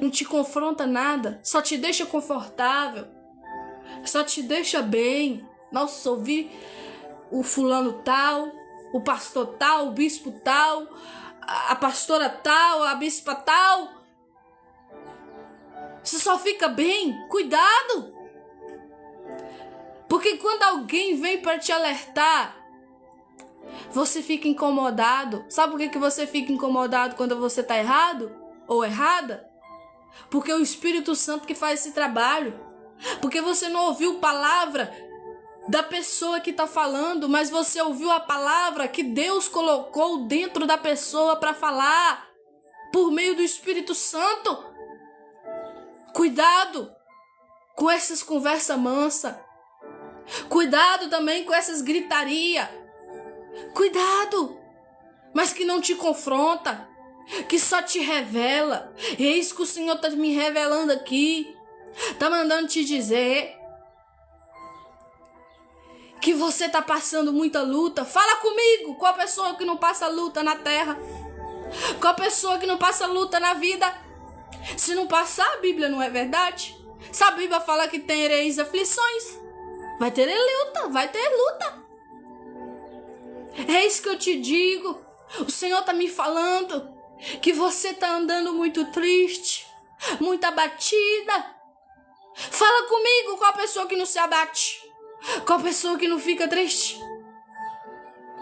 não te confronta nada, só te deixa confortável, só te deixa bem. Nossa, ouvir o fulano tal, o pastor tal, o bispo tal, a pastora tal, a bispa tal, você só fica bem. Cuidado, porque quando alguém vem para te alertar, você fica incomodado. Sabe por que você fica incomodado quando você está errado ou errada? Porque é o Espírito Santo que faz esse trabalho. Porque você não ouviu palavra da pessoa que está falando, mas você ouviu a palavra que Deus colocou dentro da pessoa para falar por meio do Espírito Santo. Cuidado com essas conversas mansas. Cuidado também com essas gritaria. Cuidado, mas que não te confronta, que só te revela. Eis que o Senhor está me revelando aqui, está mandando te dizer que você está passando muita luta. Fala comigo, qual pessoa que não passa luta na terra? Qual pessoa que não passa luta na vida? Se não passar, a Bíblia não é verdade? Se a Bíblia fala que tereis aflições, vai ter luta, vai ter luta. É isso que eu te digo. O Senhor está me falando que você está andando muito triste, muito abatida. Fala comigo, qual pessoa que não se abate? Qual pessoa que não fica triste?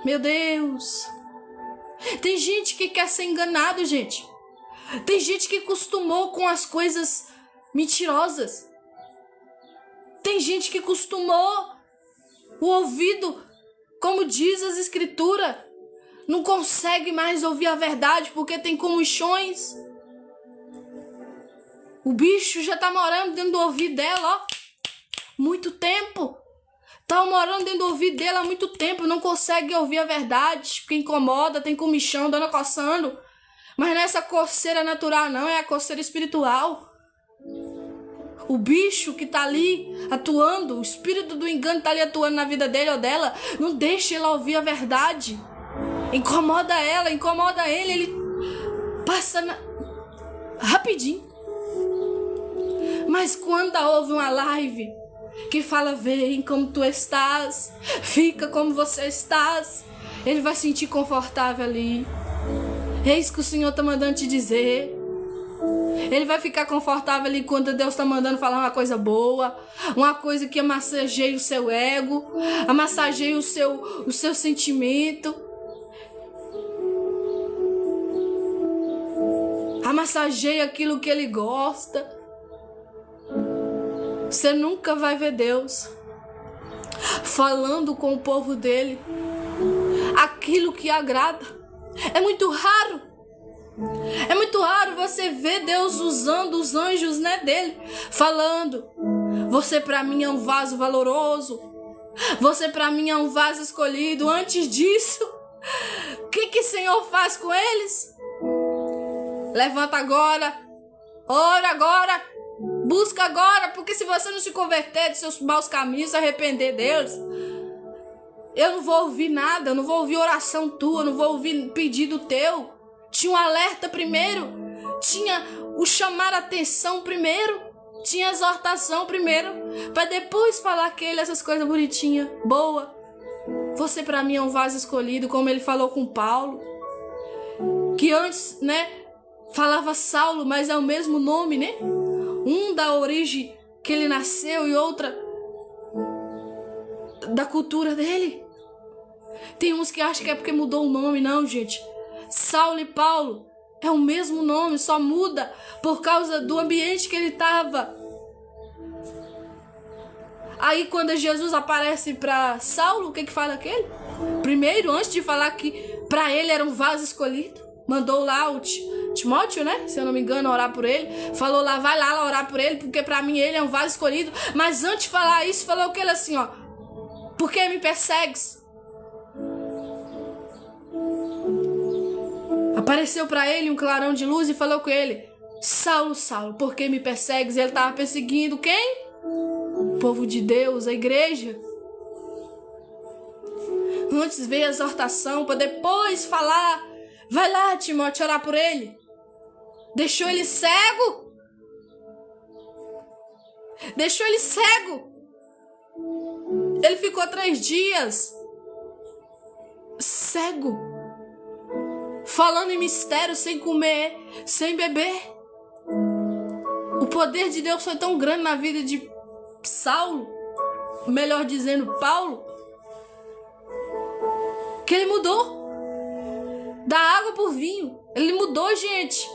Meu Deus. Tem gente que quer ser enganado, gente. Tem gente que acostumou com as coisas mentirosas. Tem gente que acostumou o ouvido, como diz as escrituras, não consegue mais ouvir a verdade porque tem comichões. O bicho já tá morando dentro do ouvido dela, ó, muito tempo. Tá morando dentro do ouvido dela há muito tempo, não consegue ouvir a verdade, porque incomoda, tem comichão, dando coçando. Mas não é essa coceira natural, não, é a coceira espiritual. O bicho que tá ali atuando, o espírito do engano tá ali atuando na vida dele ou dela, não deixa ela ouvir a verdade. Incomoda ela, incomoda ele passa rapidinho. Mas quando houve uma live que fala, vem como tu estás, fica como você estás, ele vai sentir confortável ali. Eis que o Senhor tá mandando te dizer. Ele vai ficar confortável ali quando Deus está mandando falar uma coisa boa, uma coisa que amassageie o seu ego, amassageie o seu sentimento, amassageie aquilo que ele gosta. Você nunca vai ver Deus falando com o povo dele aquilo que agrada. É muito raro. É muito raro você ver Deus usando os anjos, né, dele, falando: você para mim é um vaso valoroso, você para mim é um vaso escolhido. Antes disso, o que o Senhor faz com eles? Levanta agora, ora agora, busca agora, porque se você não se converter de seus maus caminhos, se arrepender deles, eu não vou ouvir nada, eu não vou ouvir oração tua, eu não vou ouvir pedido teu. Tinha um alerta primeiro, tinha o chamar a atenção primeiro, tinha a exortação primeiro, para depois falar essas coisas bonitinhas, boa. Você para mim é um vaso escolhido, como ele falou com Paulo, que antes, né, falava Saulo, mas é o mesmo nome, né? Um da origem que ele nasceu e outra da cultura dele. Tem uns que acham que é porque mudou o nome, não, gente. Saulo e Paulo é o mesmo nome, só muda por causa do ambiente que ele estava. Aí quando Jesus aparece para Saulo, o que fala aquele? Primeiro, antes de falar que para ele era um vaso escolhido, mandou lá o Timóteo, né? Se eu não me engano, orar por ele. Falou lá, vai lá orar por ele, porque para mim ele é um vaso escolhido. Mas antes de falar isso, falou que ele assim, ó: por que me persegues? Apareceu para ele um clarão de luz e falou com ele: Saulo, Saulo, por que me persegues? Ele estava perseguindo quem? O povo de Deus, a igreja. Antes veio a exortação para depois falar: vai lá, Timóteo, orar por ele. Deixou ele cego. Deixou ele cego. Ele ficou 3 dias cego, falando em mistério, sem comer, sem beber. O poder de Deus foi tão grande na vida de Saulo, melhor dizendo, Paulo, que ele mudou da água por vinho. Ele mudou, gente.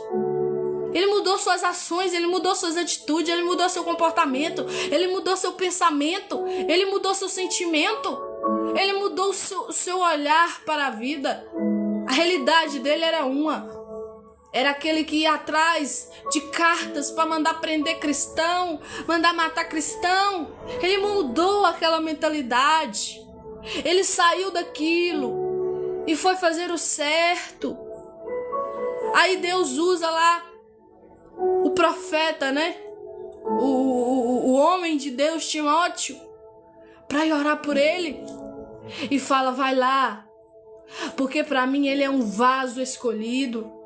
Ele mudou suas ações, ele mudou suas atitudes, ele mudou seu comportamento, ele mudou seu pensamento, ele mudou seu sentimento, ele mudou o seu olhar para a vida. A realidade dele era uma. Era aquele que ia atrás de cartas para mandar prender cristão, mandar matar cristão. Ele mudou aquela mentalidade. Ele saiu daquilo e foi fazer o certo. Aí Deus usa lá o profeta, né? O homem de Deus, Timóteo, para ir orar por ele. E fala, vai lá, porque para mim ele é um vaso escolhido.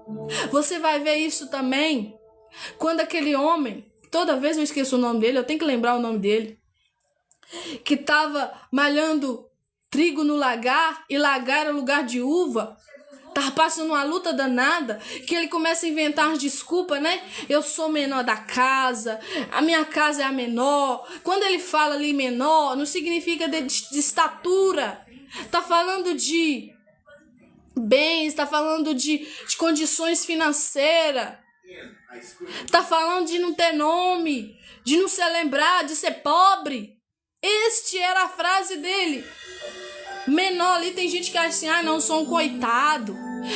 Você vai ver isso também quando aquele homem, toda vez eu esqueço o nome dele, eu tenho que lembrar o nome dele, que estava malhando trigo no lagar, e lagar era lugar de uva, estava passando uma luta danada, que ele começa a inventar umas desculpas, né? Eu sou menor da casa, a minha casa é a menor. Quando ele fala ali menor, não significa de estatura, está falando de bens, está falando de condições financeiras, está falando de não ter nome, de não ser lembrado, de ser pobre. Este era a frase dele. Menor ali, tem gente que acha assim, não, eu sou um coitado,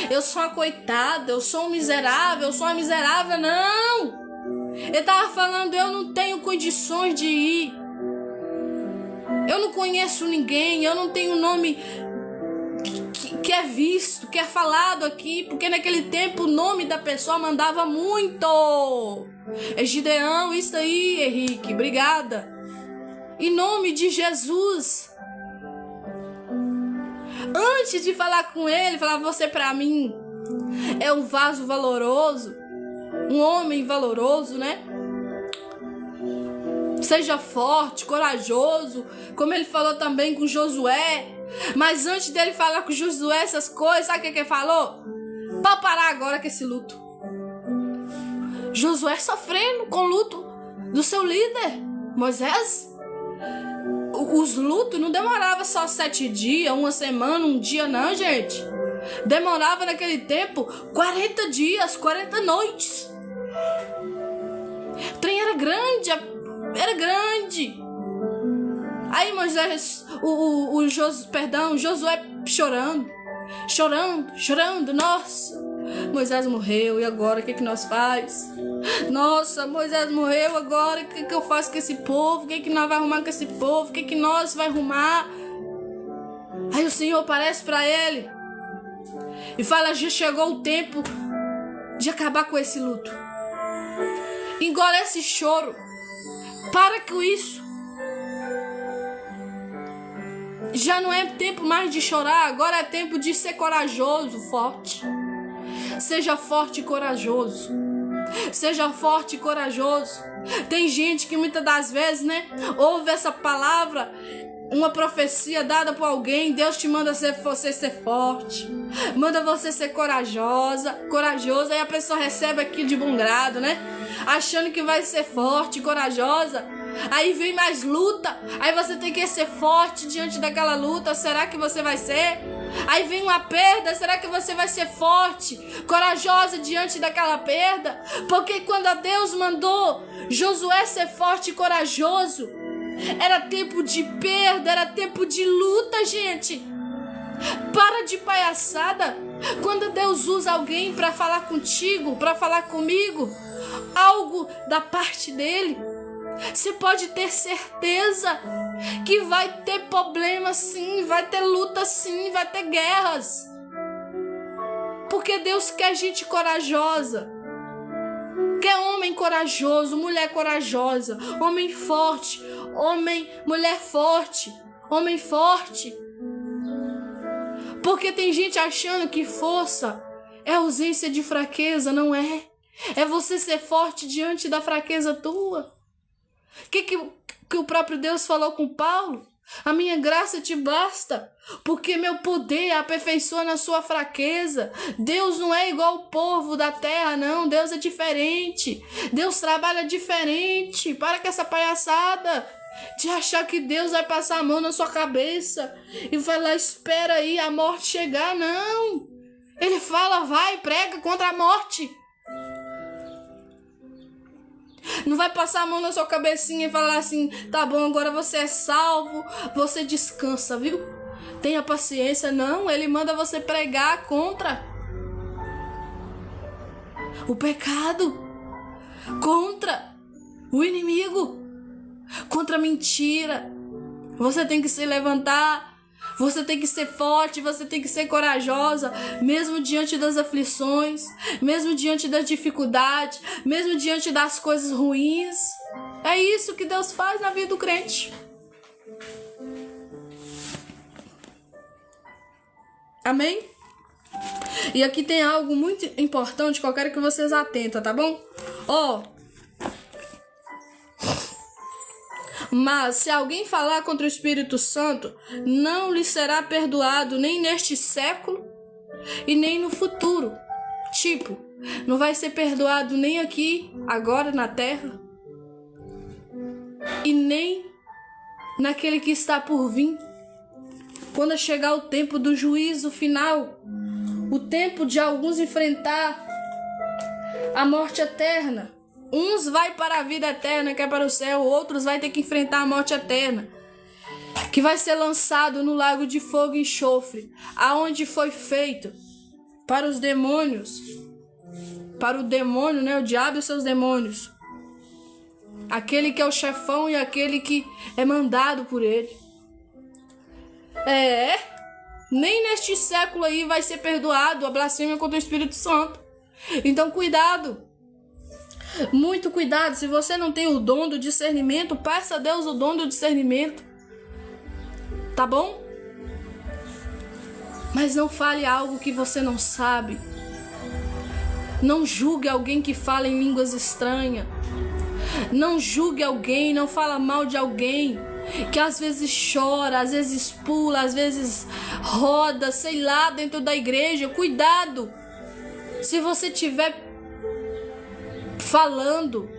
eu sou uma coitada, eu sou um miserável, eu sou uma miserável. Não! Ele estava falando, eu não tenho condições de ir, eu não conheço ninguém, eu não tenho nome que é visto, que é falado aqui, porque naquele tempo o nome da pessoa mandava muito. É Gideão, isso aí, Henrique, obrigada. Em nome de Jesus. Antes de falar com ele, falava, você para mim é um vaso valoroso, um homem valoroso, né? Seja forte, corajoso, como ele falou também com Josué. Mas antes dele falar com Josué essas coisas, sabe o que ele falou? Para parar agora com esse luto. Josué sofrendo com o luto do seu líder, Moisés. Os lutos não demoravam só 7 dias, uma semana, um dia, não, gente. Demorava naquele tempo 40 dias, 40 noites. O trem era grande, era grande. Aí Moisés, Josué chorando, nossa, Moisés morreu, e agora o que nós faz? Nossa, Moisés morreu, agora o que eu faço com esse povo? O que nós vamos arrumar com esse povo? O que nós vamos arrumar? Aí o Senhor aparece para ele e fala, já chegou o tempo de acabar com esse luto. Engole esse choro, para com isso. Já não é tempo mais de chorar, agora é tempo de ser corajoso, forte. Seja forte e corajoso. Seja forte e corajoso. Tem gente que muitas das vezes, né, ouve essa palavra, uma profecia dada por alguém, Deus te manda você ser forte, manda você ser corajoso, aí a pessoa recebe aquilo de bom grado, né? Achando que vai ser forte e corajosa. Aí vem mais luta, aí você tem que ser forte diante daquela luta, será que você vai ser? Aí vem uma perda, será que você vai ser forte, corajosa diante daquela perda? Porque quando Deus mandou Josué ser forte e corajoso, era tempo de perda, era tempo de luta, gente. Para de palhaçada. Quando Deus usa alguém para falar contigo, para falar comigo, algo da parte dele, você pode ter certeza que vai ter problema sim, vai ter luta sim, vai ter guerras. Porque Deus quer gente corajosa. Quer homem corajoso, mulher corajosa, homem forte, mulher forte, homem forte. Porque tem gente achando que força é ausência de fraqueza, não é. É você ser forte diante da fraqueza tua. Que o próprio Deus falou com Paulo? A minha graça te basta, porque meu poder aperfeiçoa na sua fraqueza. Deus não é igual o povo da terra, não. Deus é diferente. Deus trabalha diferente. Para com essa palhaçada de achar que Deus vai passar a mão na sua cabeça e falar, espera aí a morte chegar. Não. Ele fala, vai, prega contra a morte. Não vai passar a mão na sua cabecinha e falar assim, tá bom, agora você é salvo, você descansa, viu? Tenha paciência. Não, ele manda você pregar contra o pecado, contra o inimigo, contra a mentira. Você tem que se levantar, você tem que ser forte, você tem que ser corajosa, mesmo diante das aflições, mesmo diante das dificuldades, mesmo diante das coisas ruins. É isso que Deus faz na vida do crente. Amém? E aqui tem algo muito importante que eu quero que vocês atentem, tá bom? Mas se alguém falar contra o Espírito Santo, não lhe será perdoado nem neste século e nem no futuro. Tipo, não vai ser perdoado nem aqui, agora na terra, e nem naquele que está por vir. Quando chegar o tempo do juízo final, o tempo de alguns enfrentar a morte eterna. Uns vai para a vida eterna, que é para o céu, outros vai ter que enfrentar a morte eterna, que vai ser lançado no lago de fogo e enxofre, aonde foi feito para os demônios, para o demônio, né, o diabo e seus demônios, aquele que é o chefão e aquele que é mandado por ele. Nem neste século aí vai ser perdoado a blasfêmia contra o Espírito Santo. Então cuidado, muito cuidado. Se você não tem o dom do discernimento, peça a Deus o dom do discernimento, tá bom? Mas não fale algo que você não sabe. Não julgue alguém que fala em línguas estranhas. Não julgue alguém, não fala mal de alguém que às vezes chora, às vezes pula, às vezes roda, sei lá, dentro da igreja. Cuidado! Se você estiver falando,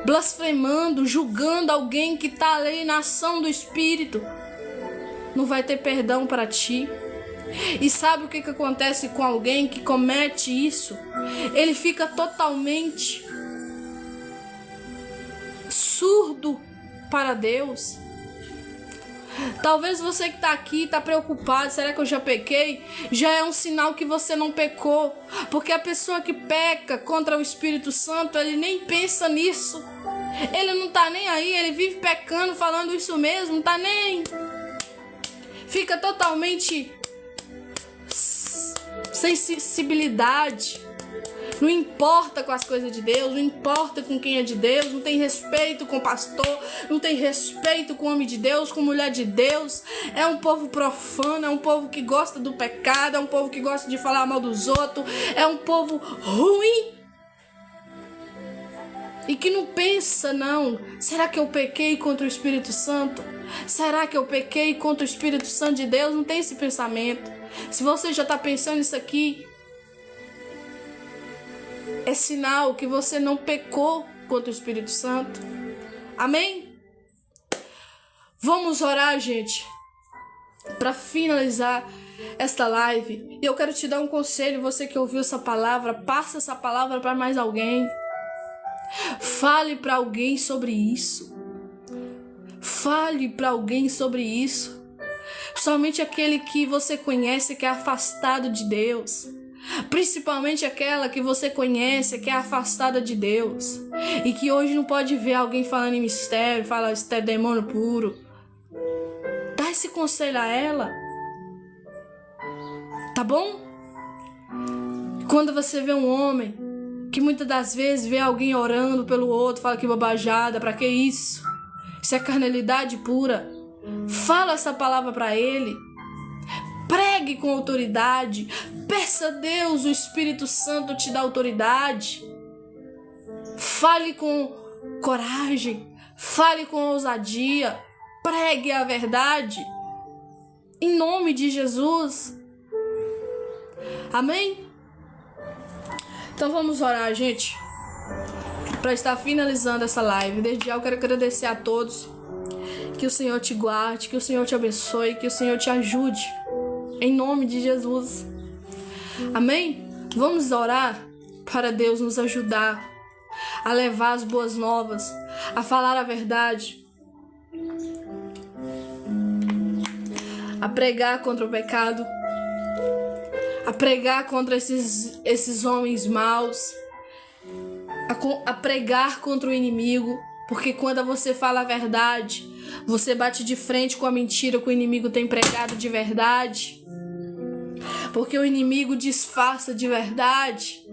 blasfemando, julgando alguém que está ali na ação do Espírito, não vai ter perdão para ti. E sabe o que acontece com alguém que comete isso? Ele fica totalmente surdo para Deus. Talvez você que está aqui está preocupado, será que eu já pequei? Já é um sinal que você não pecou, porque a pessoa que peca contra o Espírito Santo, ele nem pensa nisso, ele não está nem aí, ele vive pecando, falando isso mesmo, não está nem, fica totalmente sem sensibilidade. Não importa com as coisas de Deus, não importa com quem é de Deus, não tem respeito com o pastor, não tem respeito com o homem de Deus, com a mulher de Deus. É um povo profano, é um povo que gosta do pecado, é um povo que gosta de falar mal dos outros, é um povo ruim e que não pensa, não, será que eu pequei contra o Espírito Santo? Será que eu pequei contra o Espírito Santo de Deus? Não tem esse pensamento. Se você já está pensando nisso aqui, é sinal que você não pecou contra o Espírito Santo. Amém? Vamos orar, gente, para finalizar esta live. E eu quero te dar um conselho, você que ouviu essa palavra, passa essa palavra para mais alguém. Fale para alguém sobre isso. Fale para alguém sobre isso. Somente aquele que você conhece que é afastado de Deus. Principalmente aquela que você conhece que é afastada de Deus e que hoje não pode ver alguém falando em mistério, fala isso é demônio puro. Dá esse conselho a ela, tá bom? Quando você vê um homem que muitas das vezes vê alguém orando pelo outro, fala que bobajada, pra que isso? Isso é carnalidade pura. Fala essa palavra pra ele. Pregue com autoridade. Peça a Deus, o Espírito Santo te dá autoridade. Fale com coragem. Fale com ousadia. Pregue a verdade. Em nome de Jesus. Amém? Então vamos orar, gente, para estar finalizando essa live. Desde já eu quero agradecer a todos. Que o Senhor te guarde, que o Senhor te abençoe, que o Senhor te ajude. Em nome de Jesus. Amém? Vamos orar para Deus nos ajudar a levar as boas novas, a falar a verdade, a pregar contra o pecado, a pregar contra esses homens maus, a pregar contra o inimigo, porque quando você fala a verdade, você bate de frente com a mentira que o inimigo tem pregado de verdade, porque o inimigo disfarça de verdade.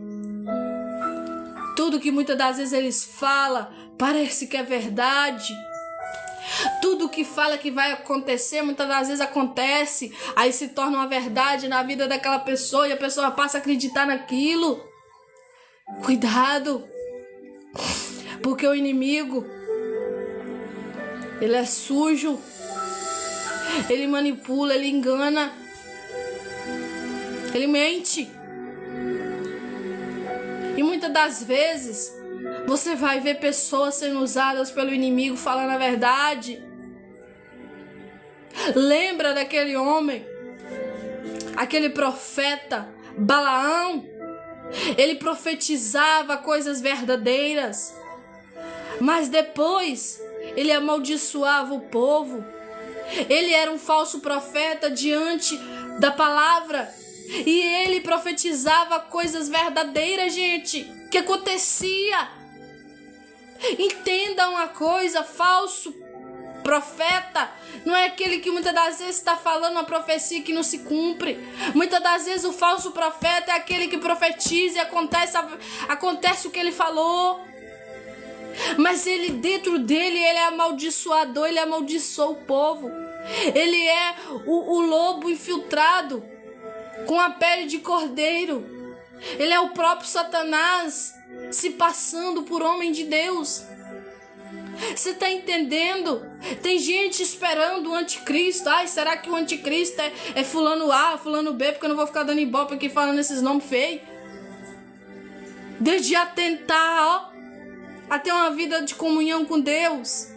Tudo que muitas das vezes eles falam parece que é verdade. Tudo que fala que vai acontecer, muitas das vezes acontece, aí se torna uma verdade na vida daquela pessoa e a pessoa passa a acreditar naquilo. Cuidado, porque o inimigo, ele é sujo, ele manipula, ele engana, ele mente. E muitas das vezes você vai ver pessoas sendo usadas pelo inimigo falando a verdade. Lembra daquele homem, aquele profeta Balaão? Ele profetizava coisas verdadeiras, mas depois ele amaldiçoava o povo. Ele era um falso profeta diante da palavra. E ele profetizava coisas verdadeiras, gente, que acontecia. Entenda uma coisa, falso profeta não é aquele que muitas das vezes está falando uma profecia que não se cumpre. Muitas das vezes o falso profeta é aquele que profetiza e acontece o que ele falou. Mas ele, dentro dele, ele é amaldiçoador, ele amaldiçoa o povo. Ele é o lobo infiltrado com a pele de cordeiro. Ele é o próprio Satanás se passando por homem de Deus. Você está entendendo? Tem gente esperando o anticristo. Ai, será que o anticristo é fulano A, fulano B? Porque eu não vou ficar dando ibope aqui falando esses nomes feios. Desde atentar, a ter uma vida de comunhão com Deus.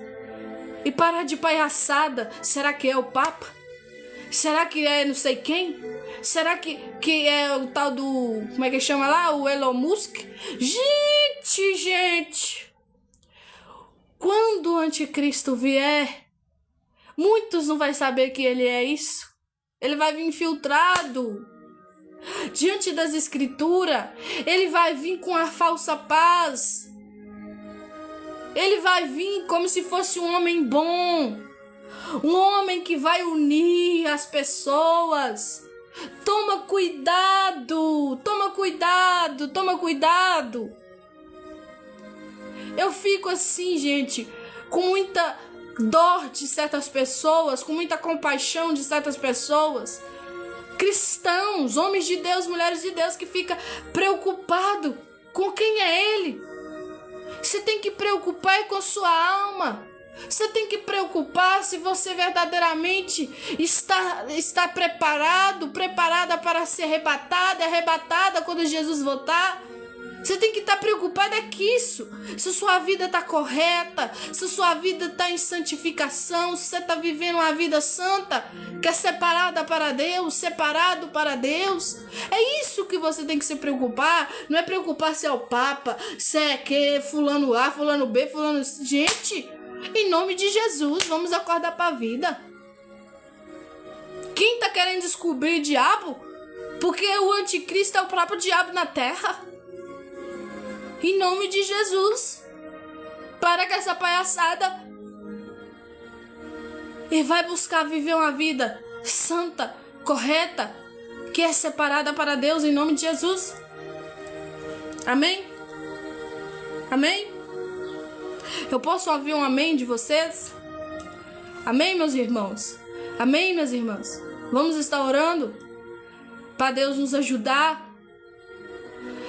E parar de palhaçada. Será que é o Papa? Será que é não sei quem? Será que é o tal do... Como é que chama lá? O Elon Musk? Gente! Quando o anticristo vier, muitos não vai saber que ele é isso. Ele vai vir infiltrado diante das escrituras. Ele vai vir com a falsa paz. Ele vai vir como se fosse um homem bom. Um homem que vai unir as pessoas. Toma cuidado, toma cuidado, toma cuidado. Eu fico assim, gente, com muita dor de certas pessoas, com muita compaixão de certas pessoas. Cristãos, homens de Deus, mulheres de Deus, que fica preocupado com quem é ele. Você tem que preocupar com a sua alma. Você tem que preocupar se você verdadeiramente está preparada para ser arrebatada quando Jesus voltar. Você tem que estar preocupada com isso. Se sua vida está correta, se sua vida está em santificação, se você está vivendo uma vida santa, que é separada para Deus, separado para Deus. É isso que você tem que se preocupar. Não é preocupar se é o Papa, se é que fulano A, fulano B, fulano... Gente, em nome de Jesus, vamos acordar para a vida. Quem está querendo descobrir o diabo? Porque o anticristo é o próprio diabo na terra. Em nome de Jesus, para com essa palhaçada e vai buscar viver uma vida santa, correta, que é separada para Deus, em nome de Jesus. Amém? Amém? Eu posso ouvir um amém de vocês? Amém, meus irmãos? Amém, minhas irmãs? Vamos estar orando para Deus nos ajudar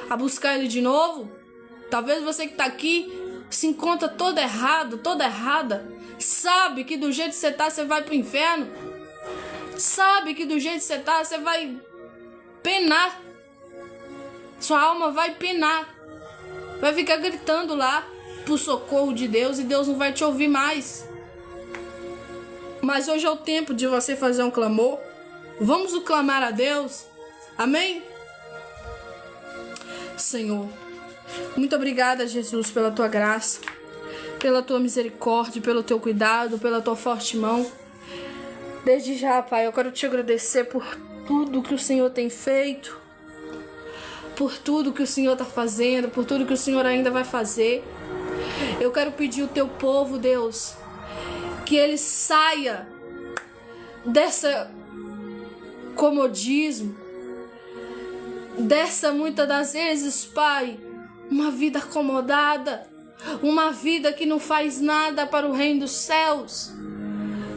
a buscar Ele de novo. Talvez você que está aqui se encontra todo errado, toda errada. Sabe que do jeito que você está, você vai para o inferno. Sabe que do jeito que você está, você vai penar. Sua alma vai penar. Vai ficar gritando lá por socorro de Deus e Deus não vai te ouvir mais. Mas hoje é o tempo de você fazer um clamor. Vamos clamar a Deus. Amém? Senhor, Muito obrigada, Jesus, pela tua graça, pela tua misericórdia, pelo teu cuidado, pela tua forte mão. Desde já, Pai, eu quero te agradecer por tudo que o Senhor tem feito, por tudo que o Senhor está fazendo, por tudo que o Senhor ainda vai fazer. Eu quero pedir ao teu povo, Deus, que ele saia dessa comodismo, dessa, muitas das vezes, Pai, uma vida acomodada, uma vida que não faz nada para o reino dos céus,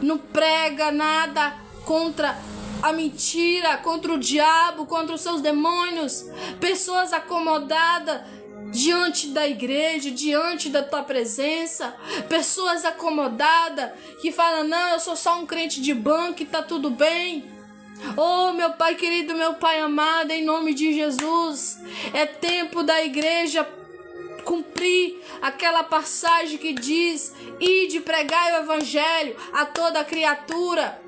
não prega nada contra a mentira, contra o diabo, contra os seus demônios, pessoas acomodadas diante da igreja, diante da tua presença, pessoas acomodadas que falam, não, eu sou só um crente de banco e tá tudo bem. Oh, meu Pai querido, meu Pai amado, em nome de Jesus, é tempo da igreja cumprir aquela passagem que diz, ide pregai o evangelho a toda criatura.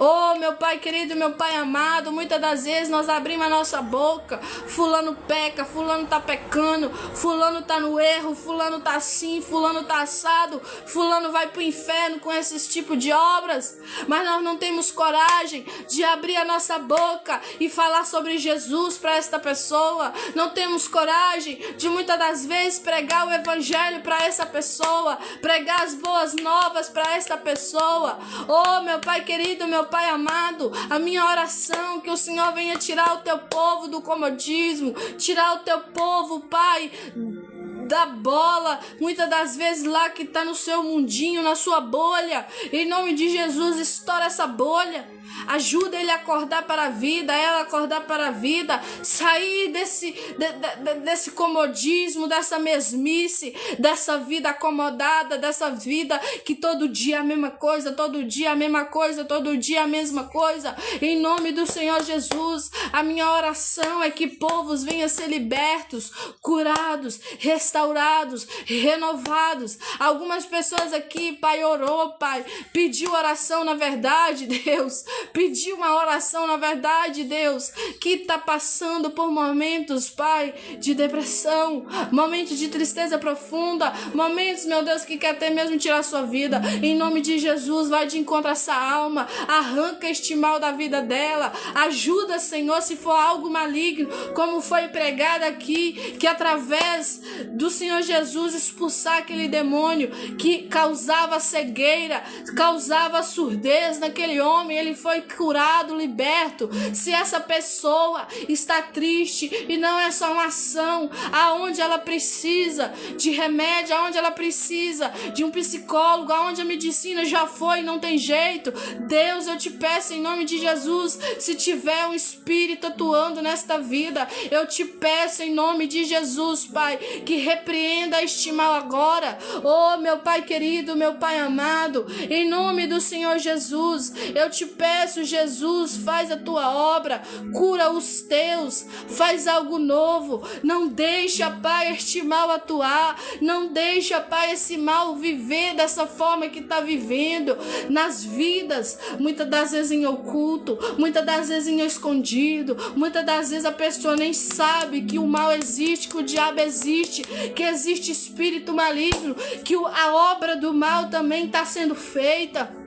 Oh, meu Pai querido, meu Pai amado, muitas das vezes nós abrimos a nossa boca, fulano peca, fulano tá pecando, fulano tá no erro, fulano tá assim, fulano tá assado, fulano vai pro inferno com esses tipos de obras, mas nós não temos coragem de abrir a nossa boca e falar sobre Jesus para esta pessoa, não temos coragem de muitas das vezes pregar o evangelho para essa pessoa, pregar as boas novas para esta pessoa. Oh, meu Pai querido, meu Pai amado, a minha oração é que o Senhor venha tirar o teu povo do comodismo, tirar o teu povo, Pai, da bola, muitas das vezes lá que está no seu mundinho, na sua bolha. Em nome de Jesus, estoura essa bolha. Ajuda ele a acordar para a vida, ela acordar para a vida, sair desse comodismo, dessa mesmice, dessa vida acomodada, dessa vida que todo dia é a mesma coisa, todo dia a mesma coisa, todo dia a mesma coisa. Em nome do Senhor Jesus, a minha oração é que povos venham ser libertos, curados, restaurados, renovados. Algumas pessoas aqui, Pai, orou, Pai, pediu oração na verdade, Deus, pediu uma oração na verdade, Deus, que está passando por momentos, Pai, de depressão, momentos de tristeza profunda, momentos, meu Deus, que quer até mesmo tirar sua vida. Em nome de Jesus, vai de encontro a essa alma, arranca este mal da vida dela, ajuda, Senhor, se for algo maligno, como foi pregado aqui, que através do Senhor Jesus expulsar aquele demônio que causava cegueira, causava surdez naquele homem, ele foi curado, liberto. Se essa pessoa está triste e não é só uma ação, aonde ela precisa de remédio, aonde ela precisa de um psicólogo, aonde a medicina já foi, não tem jeito, Deus, eu te peço em nome de Jesus, se tiver um espírito atuando nesta vida, eu te peço em nome de Jesus, Pai, que repreenda este mal agora. Oh, meu Pai querido, meu Pai amado, em nome do Senhor Jesus, eu te peço, Jesus, faz a tua obra, cura os teus, faz algo novo, não deixa, Pai, este mal atuar, não deixa, Pai, esse mal viver dessa forma que está vivendo nas vidas, muitas das vezes em oculto, muitas das vezes em escondido, muitas das vezes a pessoa nem sabe que o mal existe, que o diabo existe, que existe espírito maligno, que a obra do mal também está sendo feita.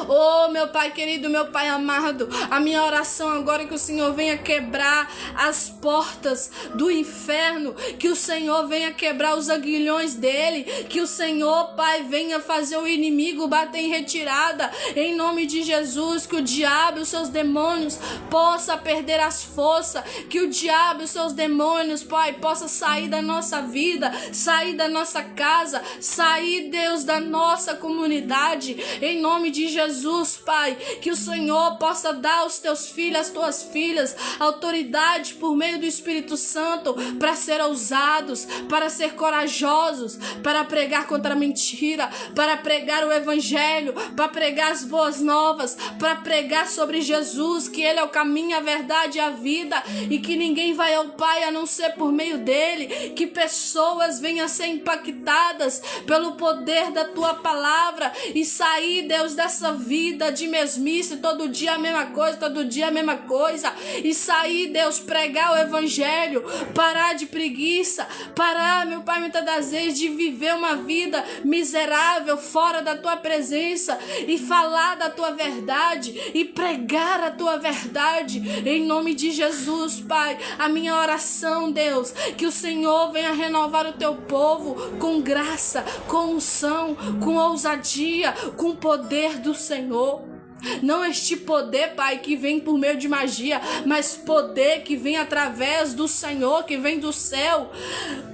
Oh, meu Pai querido, meu Pai amado, a minha oração agora é que o Senhor venha quebrar as portas do inferno, que o Senhor venha quebrar os aguilhões dele, que o Senhor, Pai, venha fazer o inimigo bater em retirada, em nome de Jesus, que o diabo e os seus demônios possa perder as forças, que o diabo e os seus demônios, Pai, possa sair da nossa vida, sair da nossa casa, sair, Deus, da nossa comunidade, em nome de Jesus, Pai, que o Senhor possa dar aos teus filhos, às tuas filhas, autoridade por meio do Espírito Santo para ser ousados, para ser corajosos, para pregar contra a mentira, para pregar o Evangelho, para pregar as boas novas, para pregar sobre Jesus, que Ele é o caminho, a verdade e a vida, e que ninguém vai ao Pai a não ser por meio dEle, que pessoas venham a ser impactadas pelo poder da Tua palavra e sair, Deus, dessa nossa vida de mesmice, todo dia a mesma coisa, todo dia a mesma coisa, e sair, Deus, pregar o evangelho, parar de preguiça, parar, meu Pai, muitas das vezes de viver uma vida miserável fora da tua presença e falar da tua verdade e pregar a tua verdade, em nome de Jesus, Pai. A minha oração, Deus, que o Senhor venha renovar o teu povo com graça, com unção, com ousadia, com o poder do Senhor. Não este poder, Pai, que vem por meio de magia, mas poder que vem através do Senhor, que vem do céu.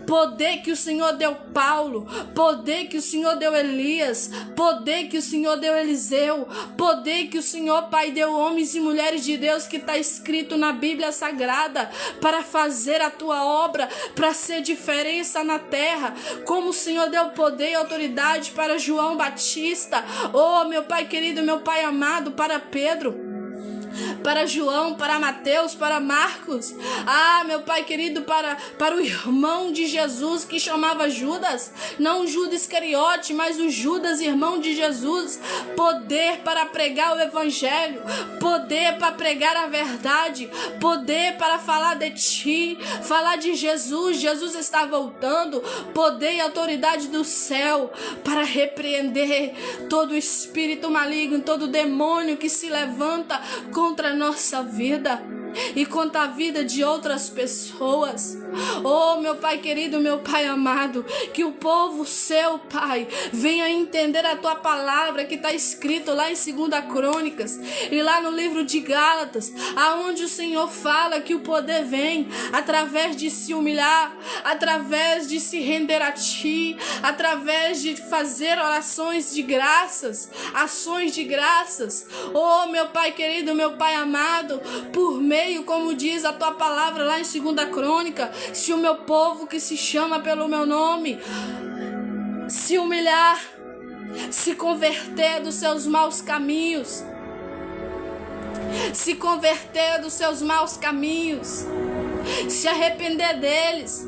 Poder que o Senhor deu Paulo, poder que o Senhor deu Elias, poder que o Senhor deu Eliseu, poder que o Senhor, Pai, deu homens e mulheres de Deus, que está escrito na Bíblia Sagrada, para fazer a tua obra, para ser diferença na terra, como o Senhor deu poder e autoridade para João Batista, oh, meu Pai querido, meu Pai amado, para Pedro, para João, para Mateus, para Marcos, meu Pai querido, para o irmão de Jesus que chamava Judas, não o Judas Iscariote, mas o Judas, irmão de Jesus. Poder para pregar o evangelho, poder para pregar a verdade, poder para falar de ti, falar de Jesus. Jesus está voltando, poder e autoridade do céu para repreender todo espírito maligno, todo demônio que se levanta contra a nossa vida e contra a vida de outras pessoas. Oh, meu Pai querido, meu Pai amado, que o povo seu, Pai, venha entender a tua palavra que está escrito lá em 2 Crônicas e lá no livro de Gálatas, aonde o Senhor fala que o poder vem através de se humilhar, através de se render a ti, através de fazer orações de graças, ações de graças. Oh, meu Pai querido, meu Pai amado, por meio, como diz a tua palavra lá em 2 Crônica, se o meu povo que se chama pelo meu nome se humilhar, se converter dos seus maus caminhos, se converter dos seus maus caminhos, se arrepender deles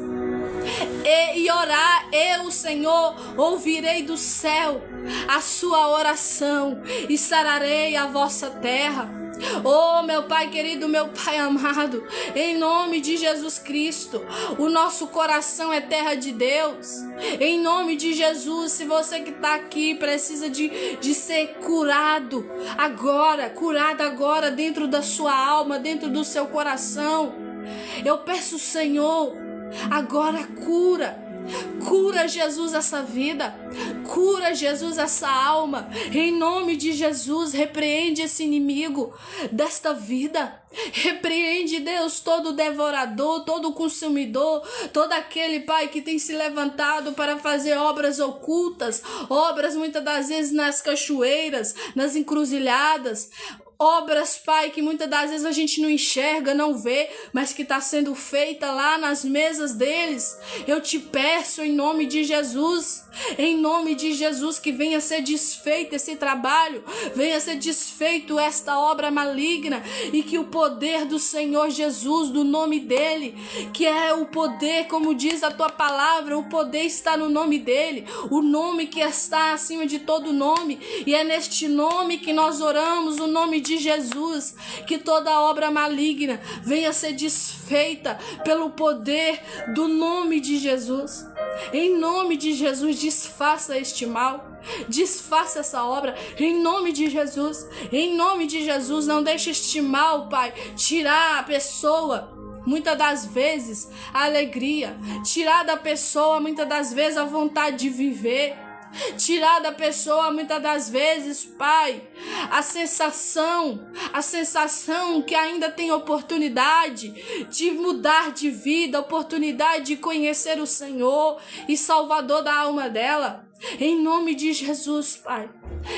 e orar, eu, Senhor, ouvirei do céu a sua oração e sararei a vossa terra. Oh, meu Pai querido, meu Pai amado, em nome de Jesus Cristo, o nosso coração é terra de Deus. Em nome de Jesus, se você que está aqui precisa de ser curado agora dentro da sua alma, dentro do seu coração, eu peço, Senhor, agora cura Jesus essa vida, cura Jesus essa alma, em nome de Jesus. Repreende esse inimigo desta vida, repreende, Deus, todo devorador, todo consumidor, todo aquele, Pai, que tem se levantado para fazer obras ocultas, obras muitas das vezes nas cachoeiras, nas encruzilhadas, obras, Pai, que muitas das vezes a gente não enxerga, não vê, mas que está sendo feita lá nas mesas deles. Eu te peço em nome de Jesus, que venha ser desfeito esse trabalho, venha ser desfeito esta obra maligna, e que o poder do Senhor Jesus, do nome dele, que é o poder, como diz a tua palavra, o poder está no nome dele, o nome que está acima de todo nome, e é neste nome que nós oramos, o nome de Jesus, que toda obra maligna venha ser desfeita pelo poder do nome de Jesus. Em nome de Jesus, desfaça este mal, desfaça essa obra, em nome de Jesus. Em nome de Jesus, não deixe este mal, Pai, tirar a pessoa, muitas das vezes, a alegria, tirar da pessoa, muitas das vezes, a vontade de viver, tirar da pessoa, muitas das vezes, Pai, a sensação que ainda tem oportunidade de mudar de vida, oportunidade de conhecer o Senhor e Salvador da alma dela. Em nome de Jesus, Pai,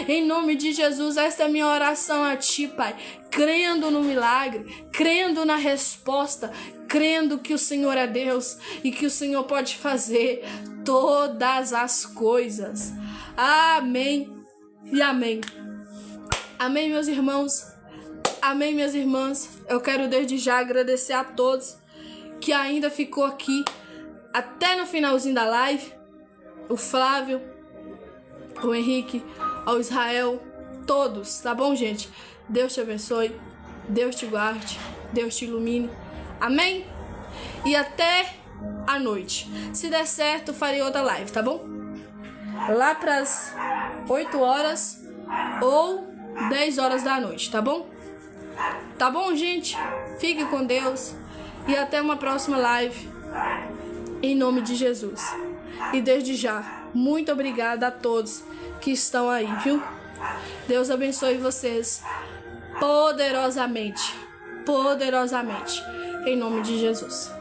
em nome de Jesus, esta é a minha oração a Ti, Pai, crendo no milagre, crendo na resposta, crendo que o Senhor é Deus e que o Senhor pode fazer todas as coisas. Amém e amém. Amém, meus irmãos. Amém, minhas irmãs. Eu quero desde já agradecer a todos que ainda ficou aqui até no finalzinho da live. O Flávio, o Henrique, ao Israel, todos, tá bom, gente? Deus te abençoe, Deus te guarde, Deus te ilumine. Amém? E até a noite. Se der certo, farei outra live, tá bom? Lá pras 8 horas ou 10 horas da noite, tá bom? Tá bom, gente? Fique com Deus e até uma próxima live, em nome de Jesus. E desde já, muito obrigada a todos que estão aí, viu? Deus abençoe vocês poderosamente, poderosamente, em nome de Jesus.